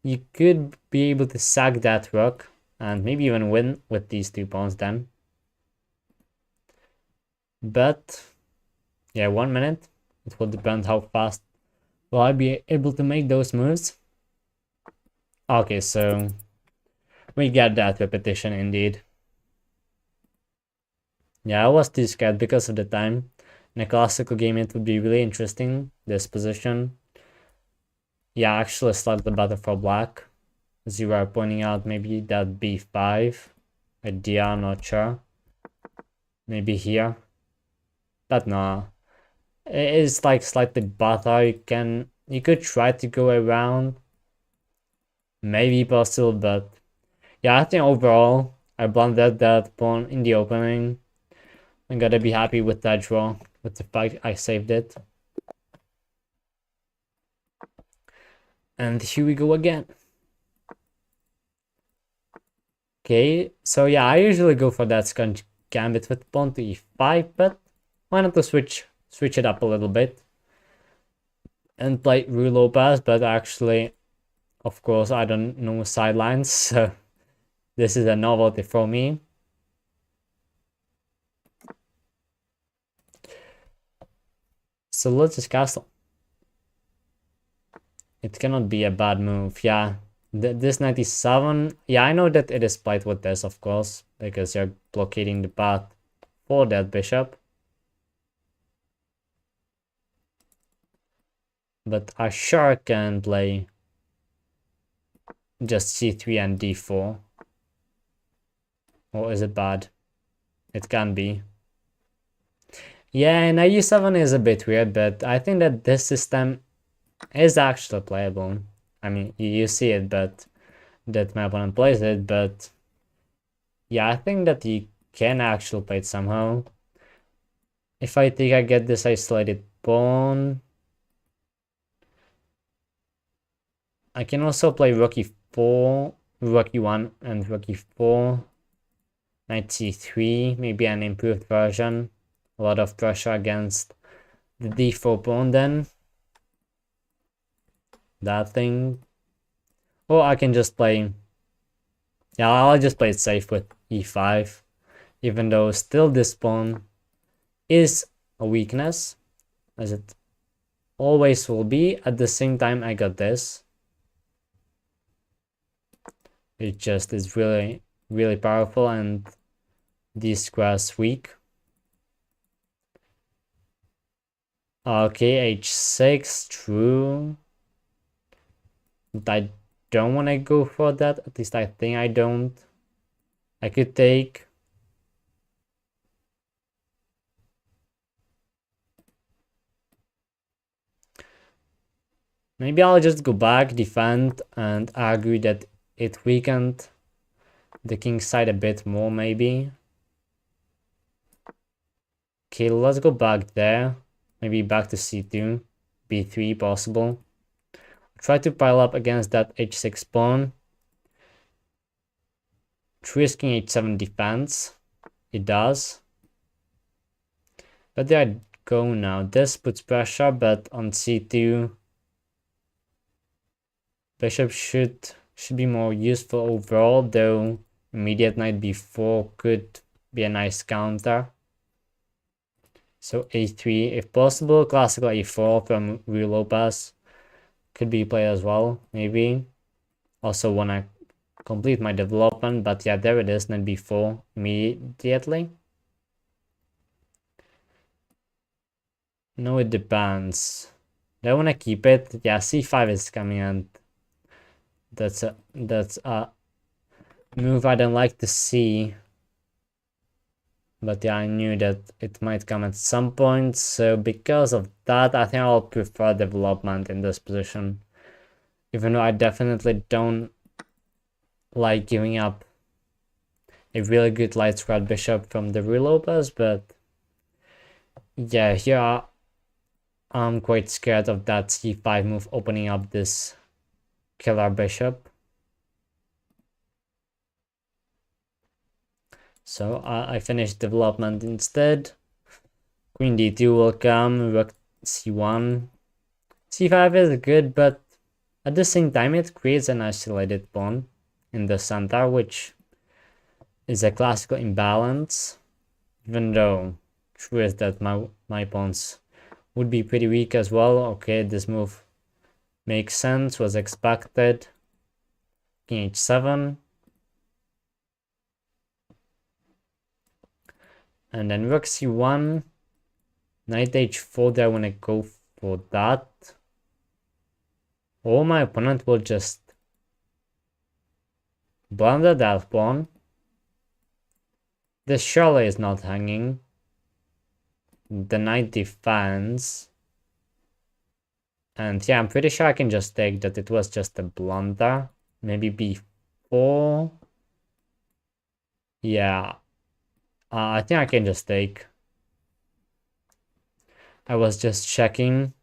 you could be able to sack that rook and maybe even win with these two pawns then. But yeah, 1 minute. It will depend how fast will I be able to make those moves. Okay, so we get that repetition indeed. Yeah, I was too scared because of the time. In a classical game, it would be really interesting, this position. Yeah, actually slightly better for black. As you were pointing out, maybe that b5 idea, I'm not sure. Maybe here. But no. It is like slightly better. You could try to go around. Maybe possible, but yeah, I think overall I blundered that pawn in the opening. I'm gonna be happy with that draw, with the fact I saved it. And here we go again. Okay, so yeah, I usually go for that scunch gambit with pawn to e5, but why not to switch it up a little bit and play Ruy Lopez, but actually, of course, I don't know sidelines, so this is a novelty for me. So let's just castle. It cannot be a bad move, yeah. This 97, yeah, I know that it is played with this, of course, because you're blockading the path for that bishop. But I sure can play just c3 and d4. Or is it bad? It can be. Yeah, and e7 is a bit weird, but I think that this system is actually playable. I mean, you see it, but that my opponent plays it, but yeah, I think that he can actually play it somehow. If I think I get this isolated pawn, I can also play rook e4, rook e1, and rook e4, knight c3, maybe an improved version. A lot of pressure against the d4 pawn then. That thing. Or I can just play... Yeah, I'll just play it safe with e5. Even though still this pawn is a weakness, as it always will be. At the same time, I got this. It just is really, really powerful, and these squares weak. Okay, h6, true. But I don't want to go for that. At least I think I don't. I could take... Maybe I'll just go back, defend, and argue that it weakened the king's side a bit more, maybe. Okay, let's go back there. Maybe back to c2, b3 possible. Try to pile up against that h6 pawn. Risking h7 defense. It does. But there I go now. This puts pressure, but on c2, bishop should should be more useful overall, though immediate knight b4 could be a nice counter. So a3 if possible, classical a4 from Ruy Lopez could be played as well, maybe. Also wanna complete my development, but yeah, there it is, knight b4 immediately. No, it depends. Do I wanna keep it? Yeah, c5 is coming, and that's a move I don't like to see. But yeah, I knew that it might come at some point, so because of that, I think I'll prefer development in this position. Even though I definitely don't like giving up a really good light squared bishop from the Ruy Lopez, but yeah, here I'm quite scared of that c5 move opening up this killer bishop. So I finished development instead. Queen d2 will come, rook c1. c5 is good, but at the same time it creates an isolated pawn in the center, which is a classical imbalance. Even though true is that my pawns would be pretty weak as well. Okay, this move makes sense, was expected. King h7. And then rook c1, knight h4, I want to go for that. Or my opponent will just blunder that pawn. This surely is not hanging. The knight defends. And yeah, I'm pretty sure I can just take that it was just a blunder. Maybe b4. Yeah. I think I can just take. I was just checking,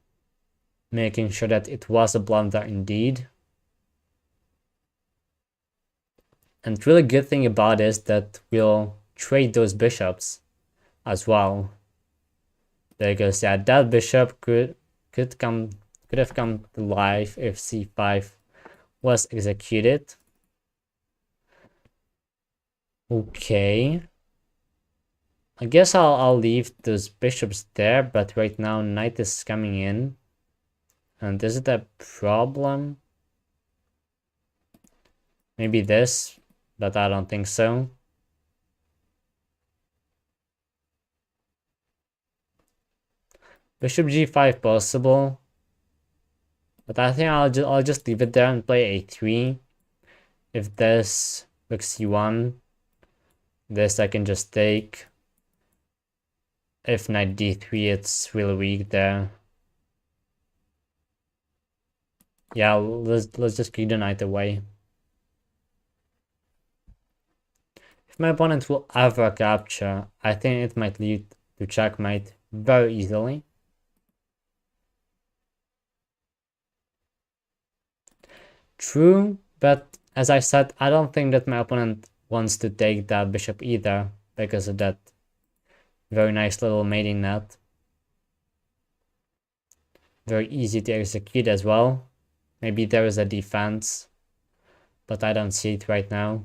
making sure that it was a blunder indeed. And really good thing about this that we'll trade those bishops as well. Because yeah, that bishop could have come to life if c5 was executed. Okay. I guess I'll leave those bishops there, but right now knight is coming in. And is it a problem? Maybe this, but I don't think so. Bishop g5 possible. But I think I'll just leave it there and play a3. If this rook c1, this I can just take. If knight d3, it's really weak there. Yeah, let's just kick the knight away. If my opponent will ever capture, I think it might lead to checkmate very easily. True, but as I said, I don't think that my opponent wants to take that bishop either because of that very nice little mating net. Very easy to execute as well. Maybe there is a defense, but I don't see it right now.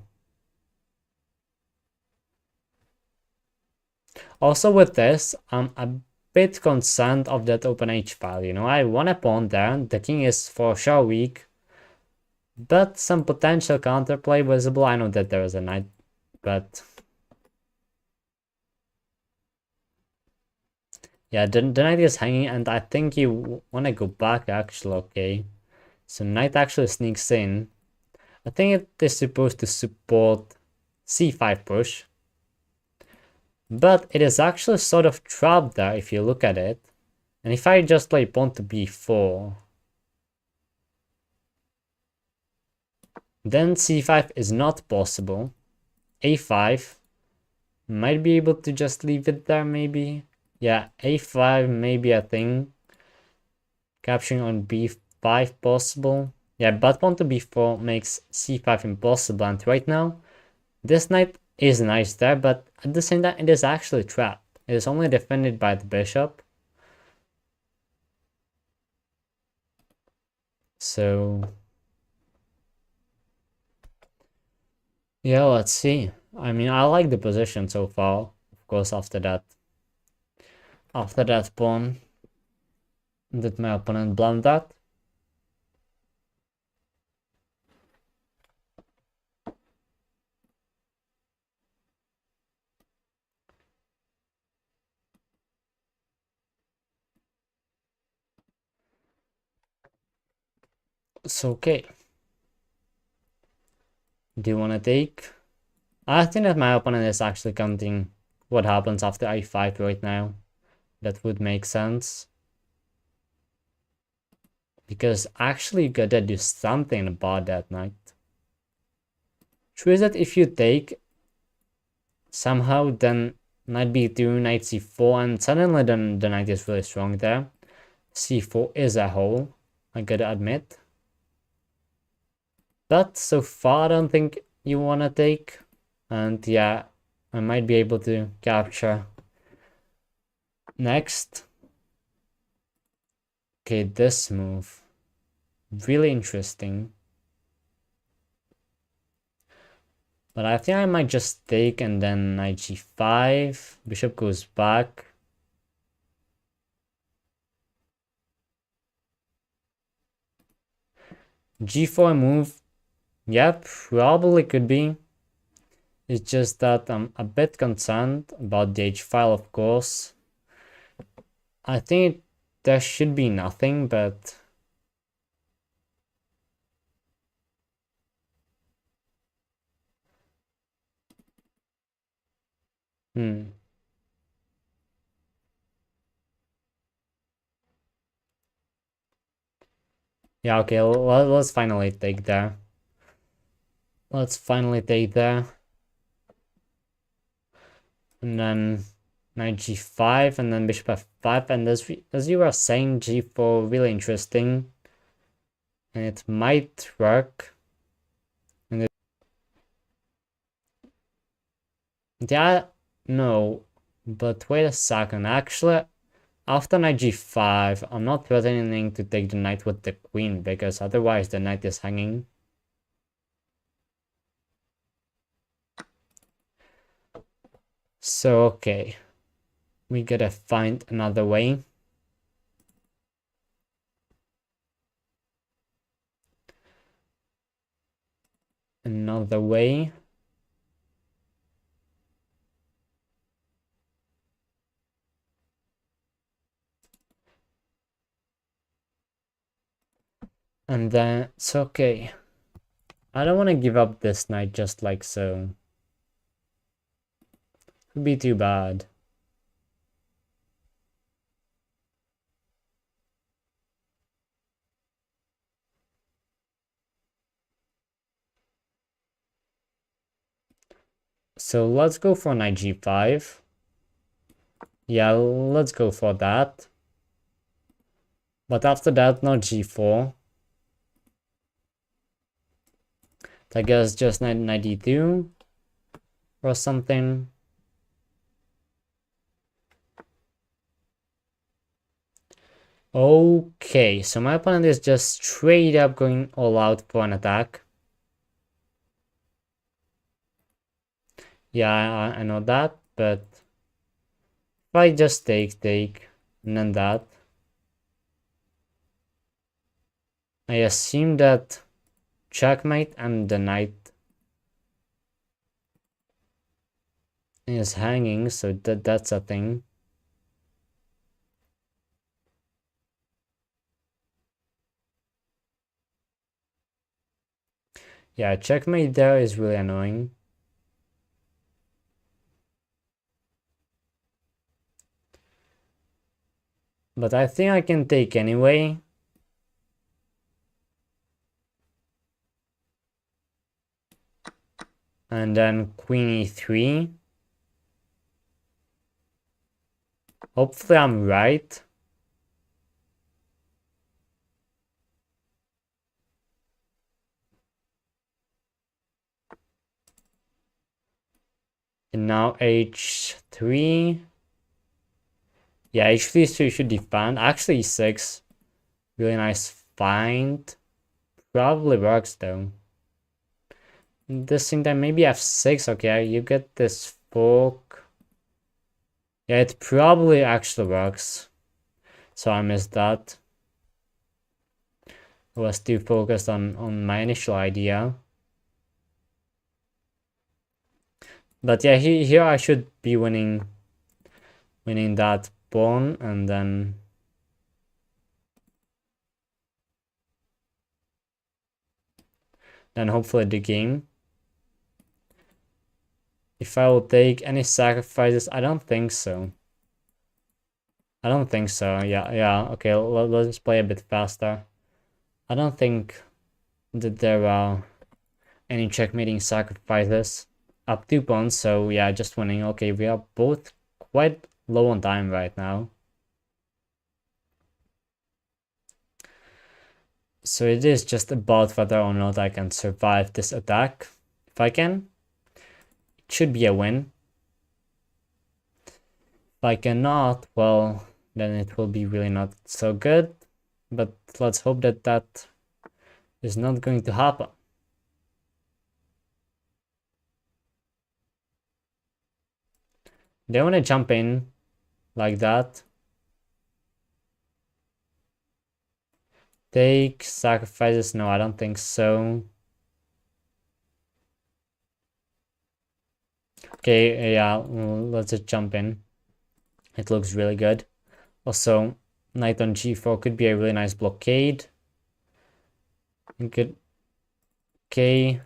Also with this, I'm a bit concerned of that open h file. You know, I want a pawn there. The king is for sure weak, but some potential counterplay visible. I know that there is a knight, but yeah, the knight is hanging, and I think you want to go back actually. Okay, so knight actually sneaks in. I think it is supposed to support c5 push, but it is actually sort of trapped there if you look at it. And if I just play pawn to b4, then c5 is not possible. a5 might be able to just leave it there, maybe. Yeah, a5 maybe a thing. Capturing on b5 possible. Yeah, but pawn to b4 makes c5 impossible, and right now this knight is nice there, but at the same time it is actually trapped. It is only defended by the bishop. So Yeah, let's see. I mean, I like the position so far. Of course, after that pawn, did my opponent blunder that? It's okay. Do you want to take? I think that my opponent is actually counting what happens after I5 right now. That would make sense. Because actually you gotta do something about that knight. True is that if you take somehow, then knight b2, knight c4, and suddenly then the knight is really strong there. c4 is a hole, I gotta admit. But so far I don't think you wanna take. And yeah, I might be able to capture next. Okay, this move. Really interesting. But I think I might just take and then knight g5. Bishop goes back. G4 move. Yep, probably could be. It's just that I'm a bit concerned about the H file, of course. I think there should be nothing, but yeah, okay, let's finally take there. Let's finally take there. And then knight g5 and then bishop f5, and as you were saying, g4 really interesting. And it might work. And yeah, no, but wait a second, actually after knight g5, I'm not threatening to take the knight with the queen, because otherwise the knight is hanging. So, okay. We gotta find another way. Another way. And then, it's okay. I don't want to give up this knight just like so. It would be too bad. So let's go for knight g5. Yeah, let's go for that. But after that, not g4. I guess just knight d2 or something. Okay, so my opponent is just straight up going all out for an attack. Yeah, I know that, but if I just take, and then that, I assume that checkmate and the knight is hanging, so that's a thing. Yeah, checkmate there is really annoying. But I think I can take anyway. And then queen e3. Hopefully I'm right. And now h3. Yeah, h3 should defend. Actually, e6. Really nice find. Probably works though. this thing then maybe f6. Okay, you get this fork. Yeah, it probably actually works. So I missed that. I was too focused on my initial idea. But yeah, here I should be winning that pawn, and then hopefully the game. If I will take any sacrifices, I don't think so. I don't think so. Yeah. Okay, let's play a bit faster. I don't think that there are any checkmating sacrifices. Up 2 pawns, so yeah, just winning. Okay, we are both quite low on time right now. So it is just about whether or not I can survive this attack. If I can, it should be a win. If I cannot, well, then it will be really not so good. But let's hope that that is not going to happen. They want to jump in like that. Take sacrifices? No, I don't think so. Okay, yeah, let's just jump in. It looks really good. Also, knight on g4 could be a really nice blockade. Good. Okay.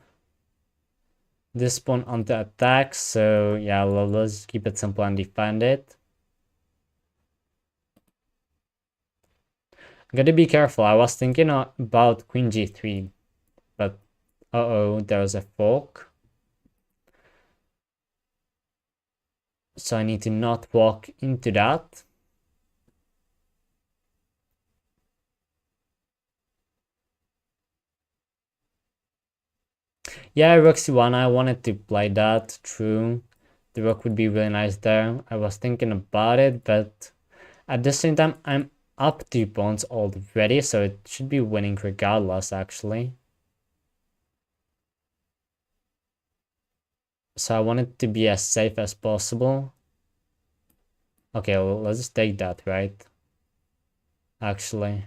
This pawn on the attack, so yeah, let's keep it simple and defend it. Gotta be careful. I was thinking about queen g3, but uh-oh, there's a fork. So I need to not walk into that. Yeah, rook c1, I wanted to play that, true. The rook would be really nice there. I was thinking about it, but at the same time, I'm up 2 pawns already, so it should be winning regardless, actually. So I want it to be as safe as possible. Okay, well, let's just take that, right? Actually.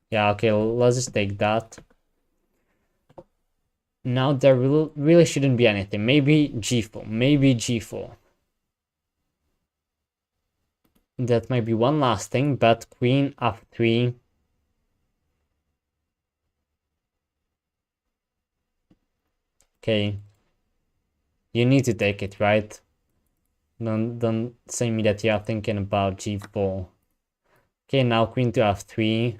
Yeah, okay, let's just take that. Now there really shouldn't be anything. Maybe g4. Maybe g4. That might be one last thing, but queen f3. Okay. You need to take it, right? Don't say me that you are thinking about g4. Okay, now queen to f3.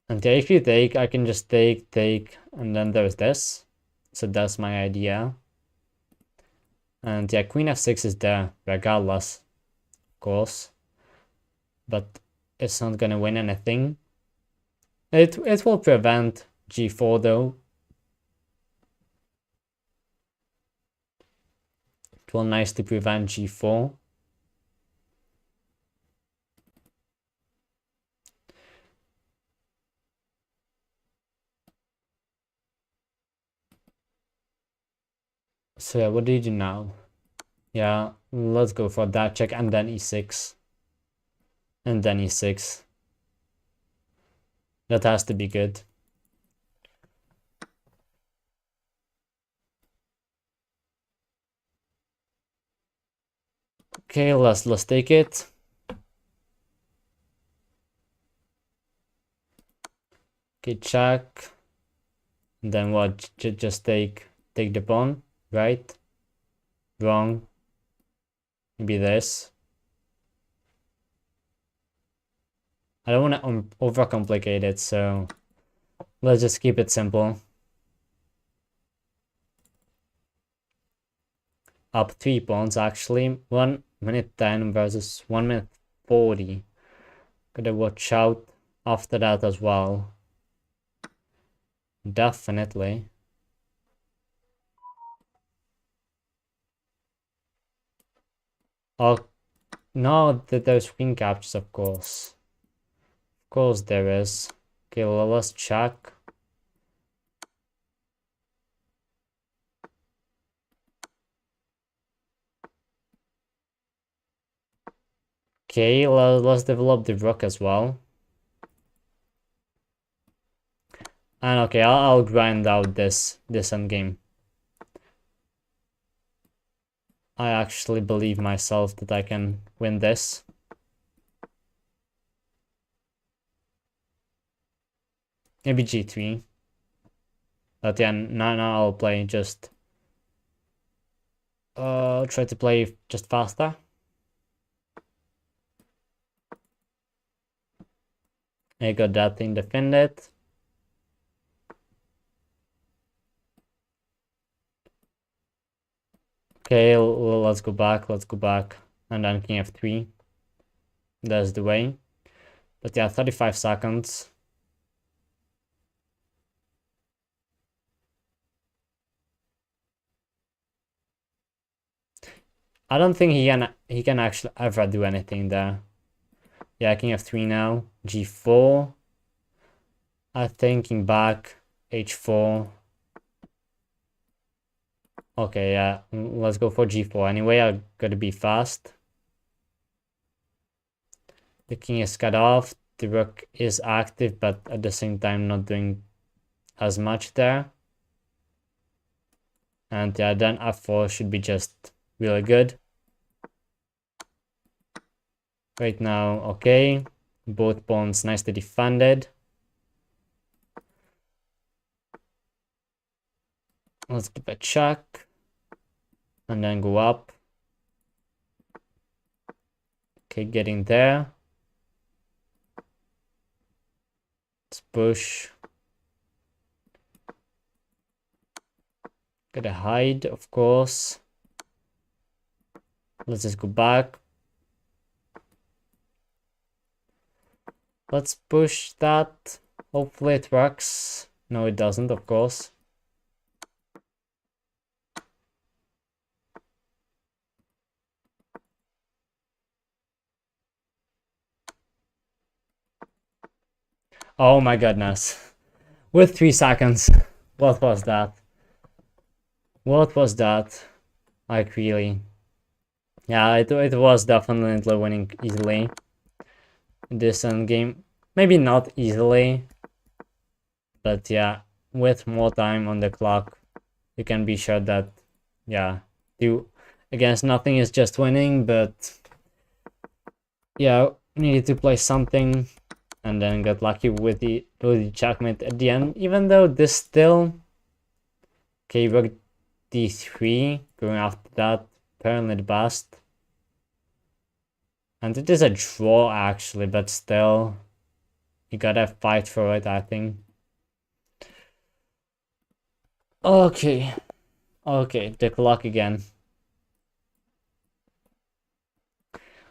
And yeah, if you take, I can just take, and then there's this. So that's my idea. And yeah, queen f6 is there, regardless, of course. But it's not gonna win anything. It will prevent g4 though. It will nicely prevent g4. So yeah, what do you do now? Yeah, let's go for that check and then e6. And then e6. That has to be good. Okay, let's take it. Okay, check. And then what? Just take the pawn, right? Wrong. Maybe this. I don't want to overcomplicate it, so let's just keep it simple. Up 3 pawns actually. 1 minute 10 versus 1 minute 40. Gotta watch out after that as well. Definitely. Oh, no, there's queen captures, of course. course there is. Okay, let's check. Okay, let's develop the rook as well. And okay, I'll grind out this endgame. I actually believe myself that I can win this. Maybe g3. But yeah, now I'll play just try to play just faster. I got that thing defended. Okay, let's go back, and then king f3. That's the way. But yeah, 35 seconds. I don't think he can actually ever do anything there. Yeah, king f3 now, g4. I think king back, h4. Okay, yeah, let's go for g4. Anyway, I gotta be fast. The king is cut off. The rook is active, but at the same time not doing as much there. And yeah, then f4 should be just really good. Right now, okay. Both pawns nicely defended. Let's give a check. And then go up. Okay, getting there. Let's push. Gotta hide, of course. Let's just go back. Let's push that. Hopefully it works. No, it doesn't, of course. Oh my goodness. With 3 seconds. What was that? What was that? Like, really? Yeah, it was definitely winning easily. This endgame. Maybe not easily. But yeah, with more time on the clock, you can be sure that, yeah, you against nothing is just winning, but yeah, needed to play something and then got lucky with the checkmate at the end, even though this still, okay, rook d3, going after that, apparently the best. And it is a draw actually, but still, you gotta fight for it, I think. Okay, the clock again.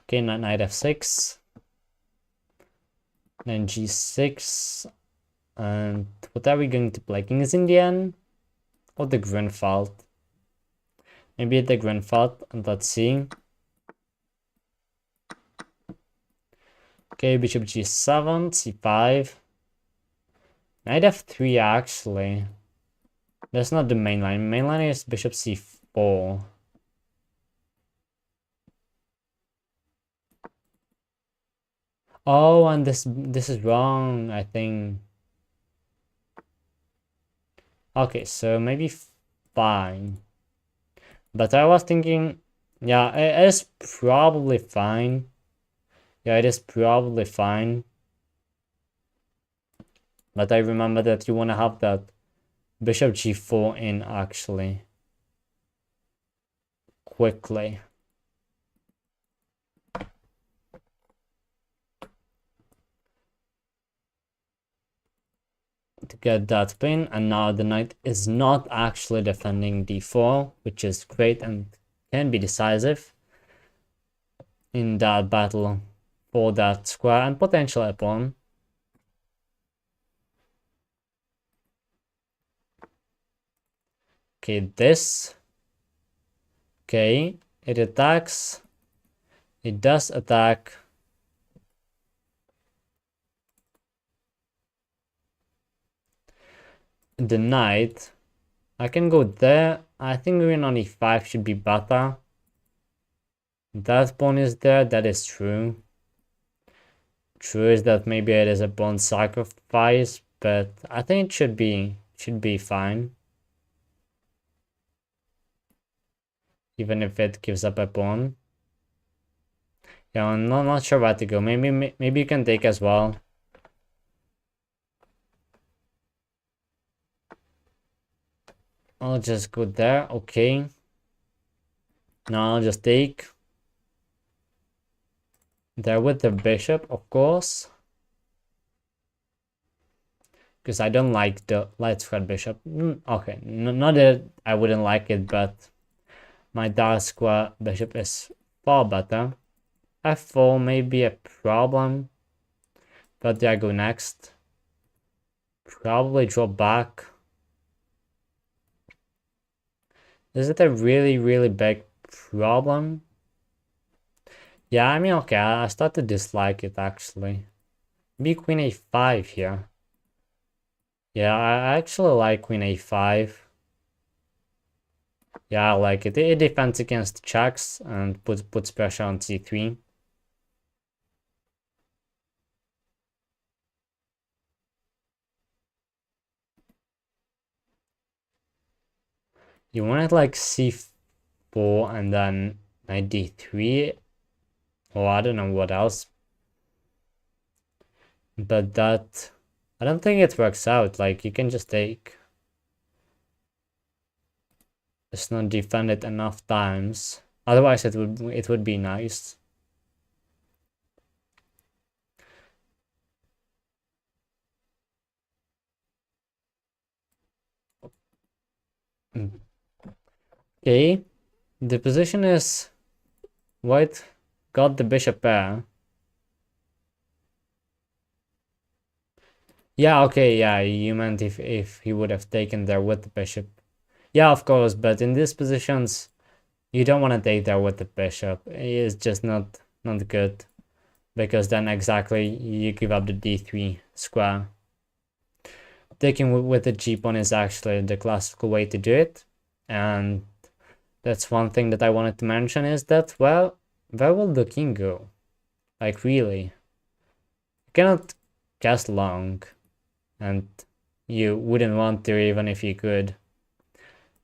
Okay, knight f6. Then g6. And what are we going to play? King is Indian or the Grunwald? Maybe the Grunwald, and let's see. Okay, bishop g7, c5. Knight f3 actually. That's not the main line. Main line is bishop c4. Oh, and this is wrong, I think. Okay, so maybe fine. But I was thinking, yeah, it is probably fine. Yeah, it is probably fine. But I remember that you want to have that bishop g4 in actually. Quickly. To get that pin, and now the knight is not actually defending d4, which is great and can be decisive in that battle for that square and potential a pawn. Okay, this. Okay, it attacks. It does attack. the knight, I can go there. I think queen on e5 should be better. That pawn is there, that is true. True is that maybe it is a pawn sacrifice, but I think it should be fine. Even if it gives up a pawn. Yeah, I'm not sure where to go. Maybe you can take as well. I'll just go there. Okay. Now I'll just take there with the bishop, of course. Because I don't like the light square bishop. Okay, not that I wouldn't like it, but my dark square bishop is far better. F4 may be a problem. But there I go next. Probably draw back. Is it a really big problem? Yeah, I mean, okay, I start to dislike it actually. Maybe queen a5 here. Yeah, I actually like queen a5. Yeah, I like it. It defends against checks and puts pressure on c3. You want it like c4 and then knight d3, or I don't know what else. But that, I don't think it works out. Like, you can just take. It's not defended enough times. Otherwise, it would be nice. Okay, the position is white got the bishop pair. Yeah, okay, yeah, you meant if he would have taken there with the bishop. Yeah, of course, but in these positions, you don't want to take there with the bishop. It's just not good, because then exactly you give up the d3 square. Taking with the g pawn is actually the classical way to do it, and that's one thing that I wanted to mention is that, well, where will the king go? Like, really? You cannot cast long, and you wouldn't want to even if you could.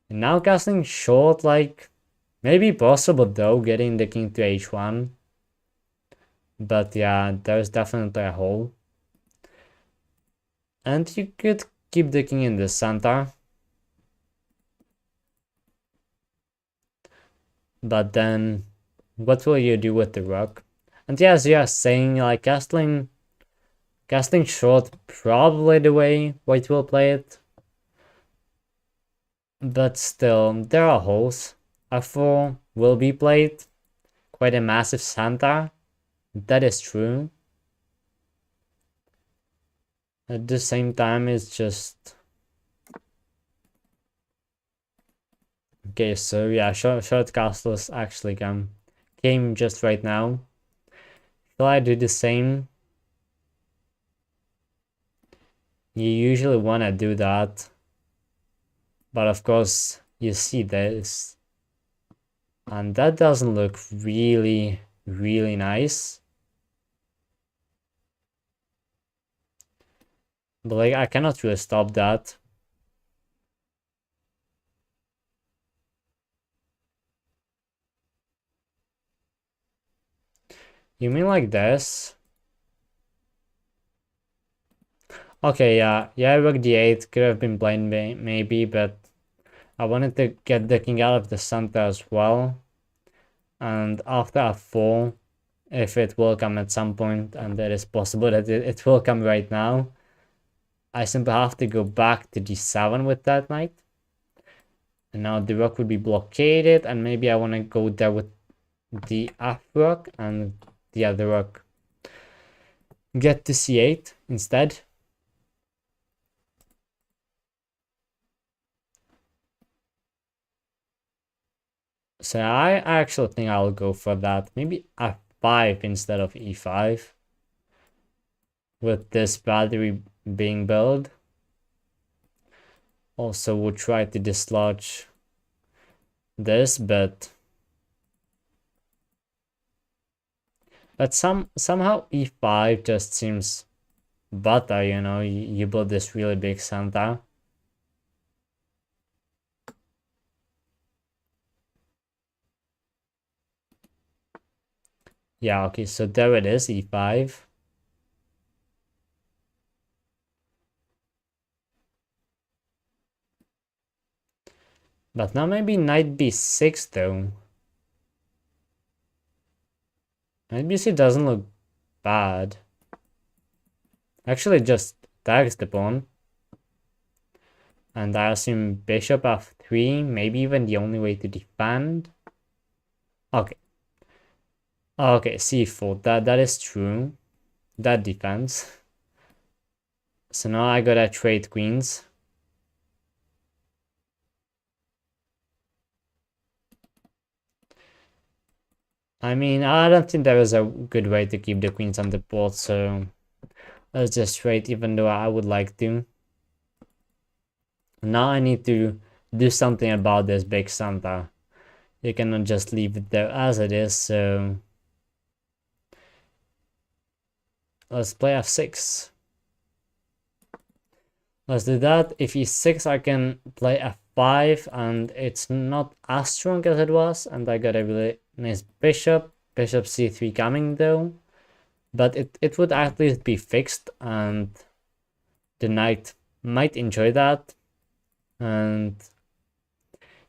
And now casting short, like, maybe possible though, getting the king to h1. But yeah, there's definitely a hole. And you could keep the king in the center. But then, what will you do with the rook? And yes, you are saying, like, casting short probably the way white will play it. But still, there are holes. f4 will be played. Quite a massive center. That is true. At the same time, it's just... Okay, so yeah, short castles actually came just right now. Shall I do the same? You usually want to do that. But of course, you see this. And that doesn't look really nice. But like, I cannot really stop that. You mean like this? Okay, yeah, rook d8 could have been played maybe, but I wanted to get the king out of the center as well. And after f4, if it will come at some point, and it is possible that it will come right now, I simply have to go back to d7 with that knight. And now the rook would be blockaded, and maybe I want to go there with the f rook and the other rook get to c8 instead. So I actually think I'll go for that. Maybe f5 instead of e5. With this battery being built. also would try to dislodge this, but somehow e5 just seems better, you know, you build this really big center. Yeah, okay, so there it is, e5. But now maybe knight b6 though. Knight b6 doesn't look bad. Actually just attacks the pawn. And I assume bishop f3, maybe even the only way to defend. Okay. Okay, c4, that is true. That defends. So now I gotta trade queens. I mean, I don't think there is a good way to keep the queens on the board, so let's just trade, even though I would like to. Now I need to do something about this big center. You cannot just leave it there as it is, so let's play f6. Let's do that. If e6, I can play f5, and it's not as strong as it was, and I got a really nice bishop. Bishop c3 coming though, but it would at least be fixed, and the knight might enjoy that. And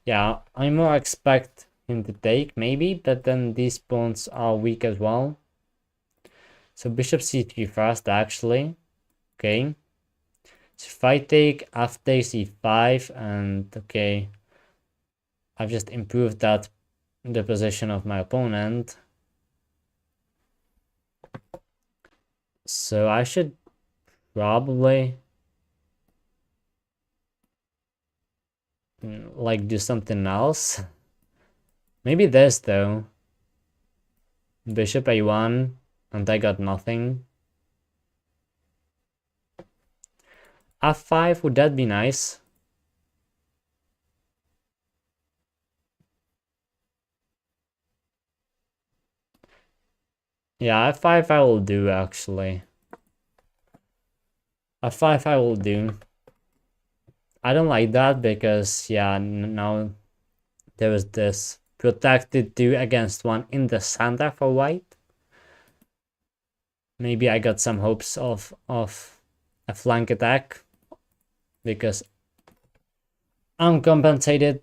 yeah, I more expect him to take maybe, but then these pawns are weak as well. So bishop c3 first actually. Okay. So if I take f takes e5, and okay, I've just improved that the position of my opponent. So I should probably like do something else. Maybe this though. Bishop a1, and I got nothing. f5, would that be nice? Yeah, f5 I will do actually. f5 I will do. I don't like that because, yeah, now there is this protected 2 against 1 in the center for white. Maybe I got some hopes of a flank attack because I'm compensated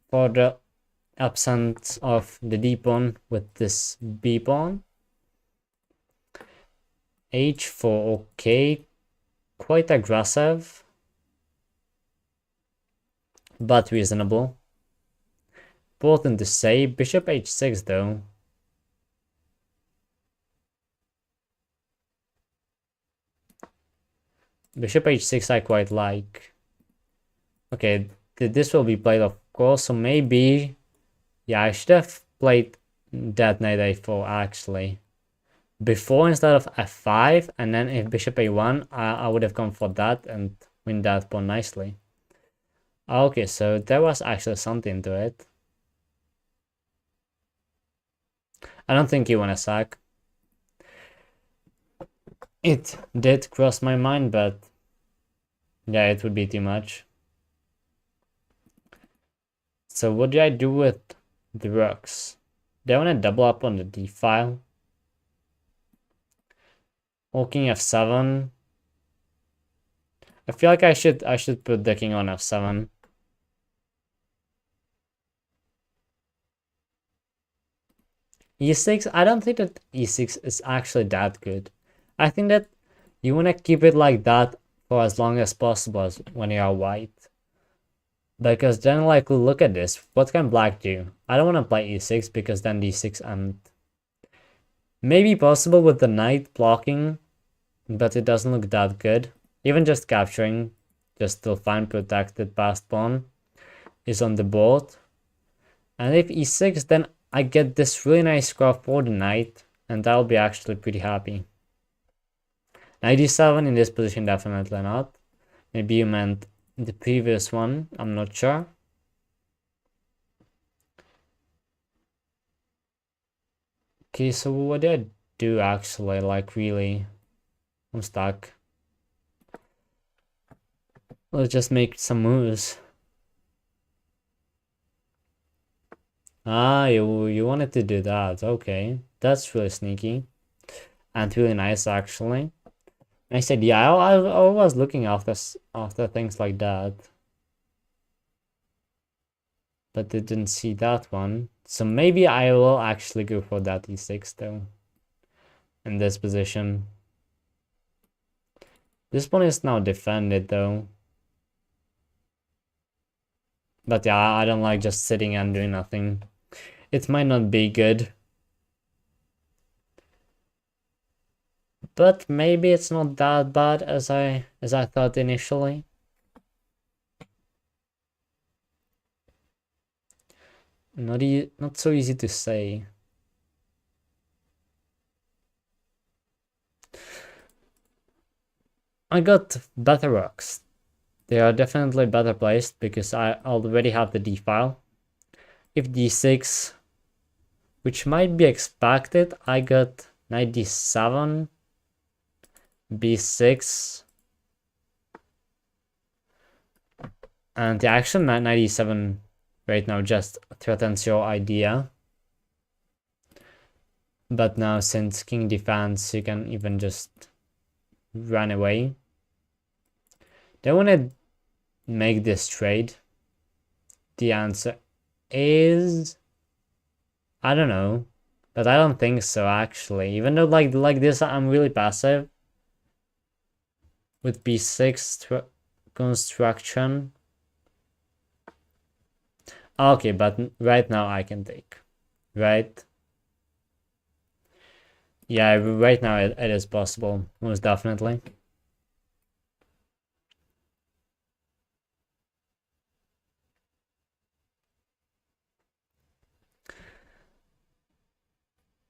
for the absence of the d pawn with this b pawn. h4, okay, quite aggressive, but reasonable. Important to say. Bishop h6 though. Bishop h6 I quite like. Okay, this will be played of course, so maybe, yeah, I should have played that knight a4 actually before instead of f5, and then if bishop a1, I would have gone for that and win that pawn nicely. Okay, so there was actually something to it. I don't think you want to sack. It did cross my mind, but yeah, it would be too much. So what do I do with the rooks? Do I want to double up on the d file? Or king f7? I feel like I should put the king on f7. e6, I don't think that e6 is actually that good. I think that you want to keep it like that for as long as possible when you are white. Because then, like, look at this. What can black do? I don't want to play e6 because then d6 and maybe possible with the knight blocking, but it doesn't look that good. Even just capturing, just still fine, protected passed pawn is on the board. And if e6, then I get this really nice score for the knight, and I'll be actually pretty happy. Knight e7 in this position, definitely not. Maybe you meant the previous one, I'm not sure. Okay, so what did I do actually? Like, really? I'm stuck. Let's just make some moves. Ah, you wanted to do that. Okay. That's really sneaky. And really nice, actually. I said, yeah, I was looking after things like that. But didn't see that one. So maybe I will actually go for that e6 though. In this position. This one is now defended though. But yeah, I don't like just sitting and doing nothing. It might not be good. But maybe it's not that bad as I thought initially. Not so easy to say. I got better rocks. They are definitely better placed because I already have the d-file. If d6, which might be expected, I got knight d7, b6, and the action knight d7 right now just threatens your idea. But now since king defends, you can even just run away. They want to make this trade. The answer is, I don't know, but I don't think so actually. Even though like this, I'm really passive with b6 construction. Okay, but right now I can take, right? Yeah, right now it is possible, most definitely.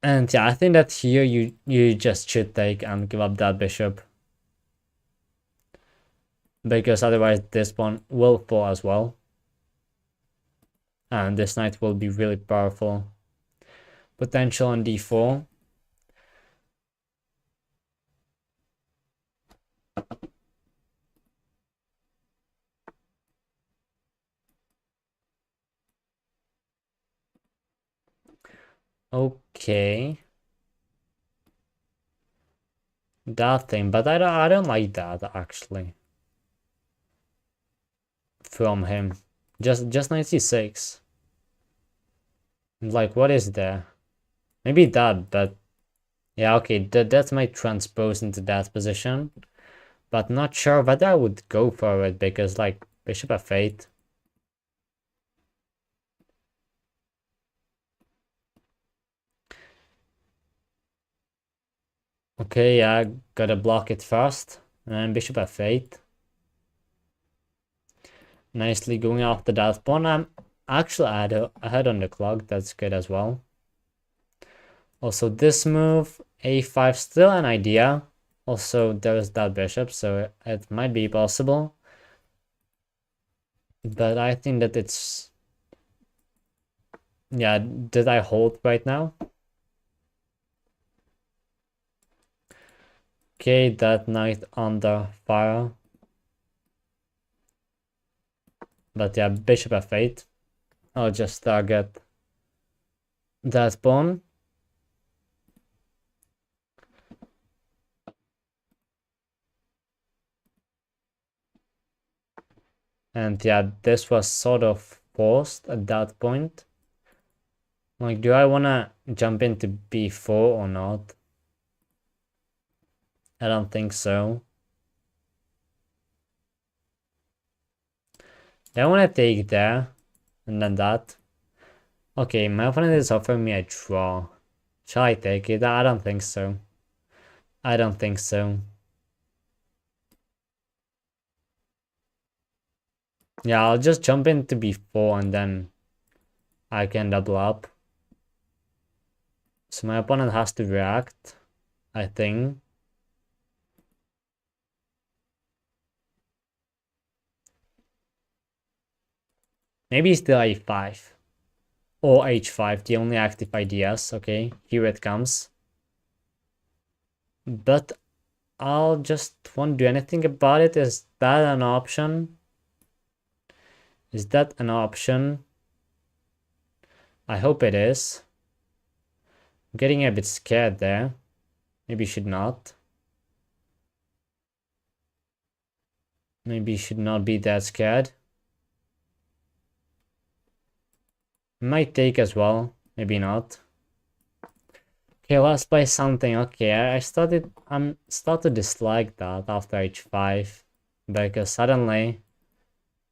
And yeah, I think that here you just should take and give up that bishop. Because otherwise this one will fall as well. And this knight will be really powerful. Potential on d4. Okay. That thing, but I don't like that actually. From him. Just knight c6. Like, what is there? Maybe that, but yeah, okay, that might transpose into that position. But not sure whether I would go for it because like bishop f8. Okay, yeah, gotta block it first. And then bishop f8. Nicely going after that pawn. I'm actually ahead on the clock. That's good as well. Also, this move, a5, still an idea. Also, there's that bishop, so it might be possible. But I think that it's... Yeah, did I hold right now? Okay, that knight under fire. But yeah, bishop f8. I'll just target that pawn. And yeah, this was sort of forced at that point. Like, do I want to jump into b4 or not? I don't think so. I want to take there, and then that. Okay, my opponent is offering me a draw. Shall I take it? I don't think so. I don't think so. Yeah, I'll just jump into b4 and then I can double up. So my opponent has to react, I think. Maybe still a5 or h5, the only active ideas. Okay, here it comes. But I'll just won't do anything about it. Is that an option? Is that an option? I hope it is. I'm getting a bit scared there. Maybe should not. Maybe should not be that scared. Might take as well. Maybe not. Okay, let's play something. Okay, I'm start to dislike that after h5 because suddenly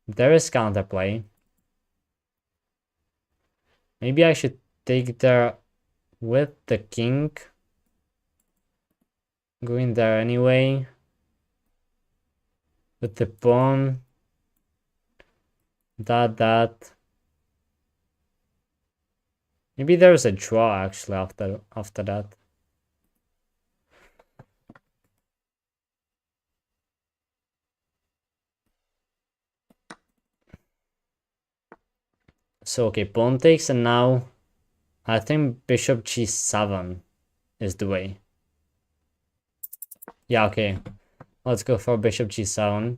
there is counterplay. Maybe I should take there with the king. Going there anyway. With the pawn. That. Maybe there's a draw actually after that. So okay, pawn takes, and now I think bishop g7 is the way. Yeah, okay. Let's go for bishop g7.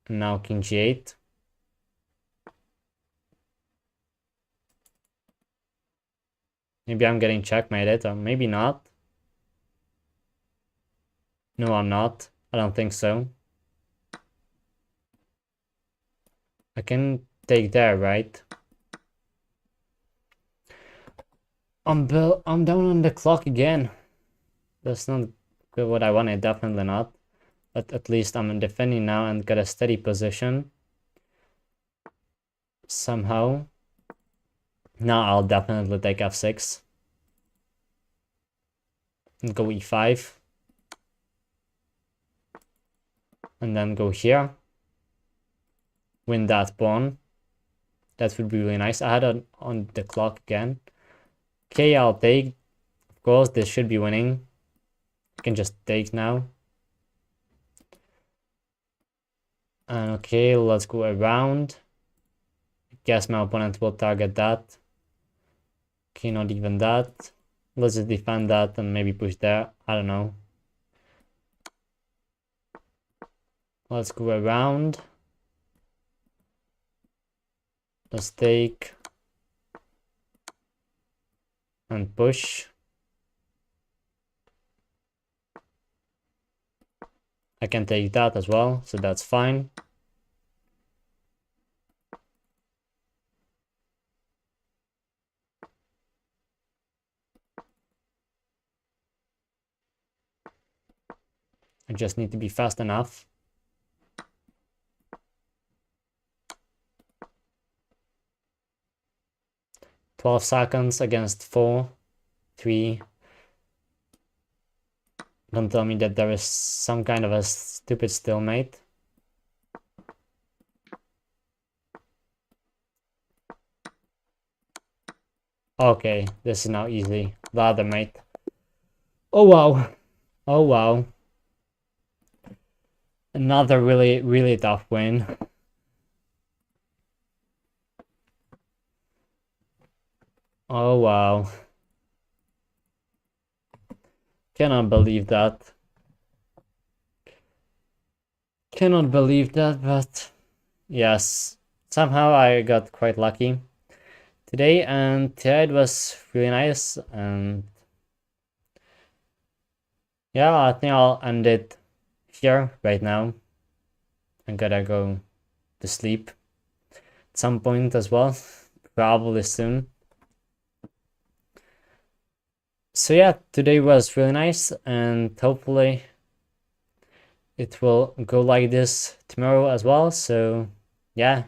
Now king g8. Maybe I'm getting checkmated, or maybe not. No, I'm not. I don't think so. I can take there, right? I'm down on the clock again. That's not good what I wanted, definitely not. But at least I'm defending now and got a steady position. Somehow. Now I'll definitely take f6. And go e5. And then go here. Win that pawn. That would be really nice. I had it on the clock again. Okay, I'll take. Of course, this should be winning. I can just take now. And okay, let's go around. Guess my opponent will target that. Okay, not even that. Let's just defend that and maybe push there. I don't know. Let's go around. Let's take and push. I can take that as well, so that's fine. I just need to be fast enough. "12 seconds against 4, 3. Don't tell me that there is some kind of a stupid stalemate. Okay, this is now easy. The other mate. Oh wow. Oh wow. Another really, really tough win. Oh wow. Cannot believe that. Cannot believe that, but yes. Somehow I got quite lucky today, and yeah, it was really nice. And yeah, I think I'll end it here right now. I'm gonna go to sleep at some point as well, probably soon. So yeah, today was really nice, and hopefully it will go like this tomorrow as well. So yeah,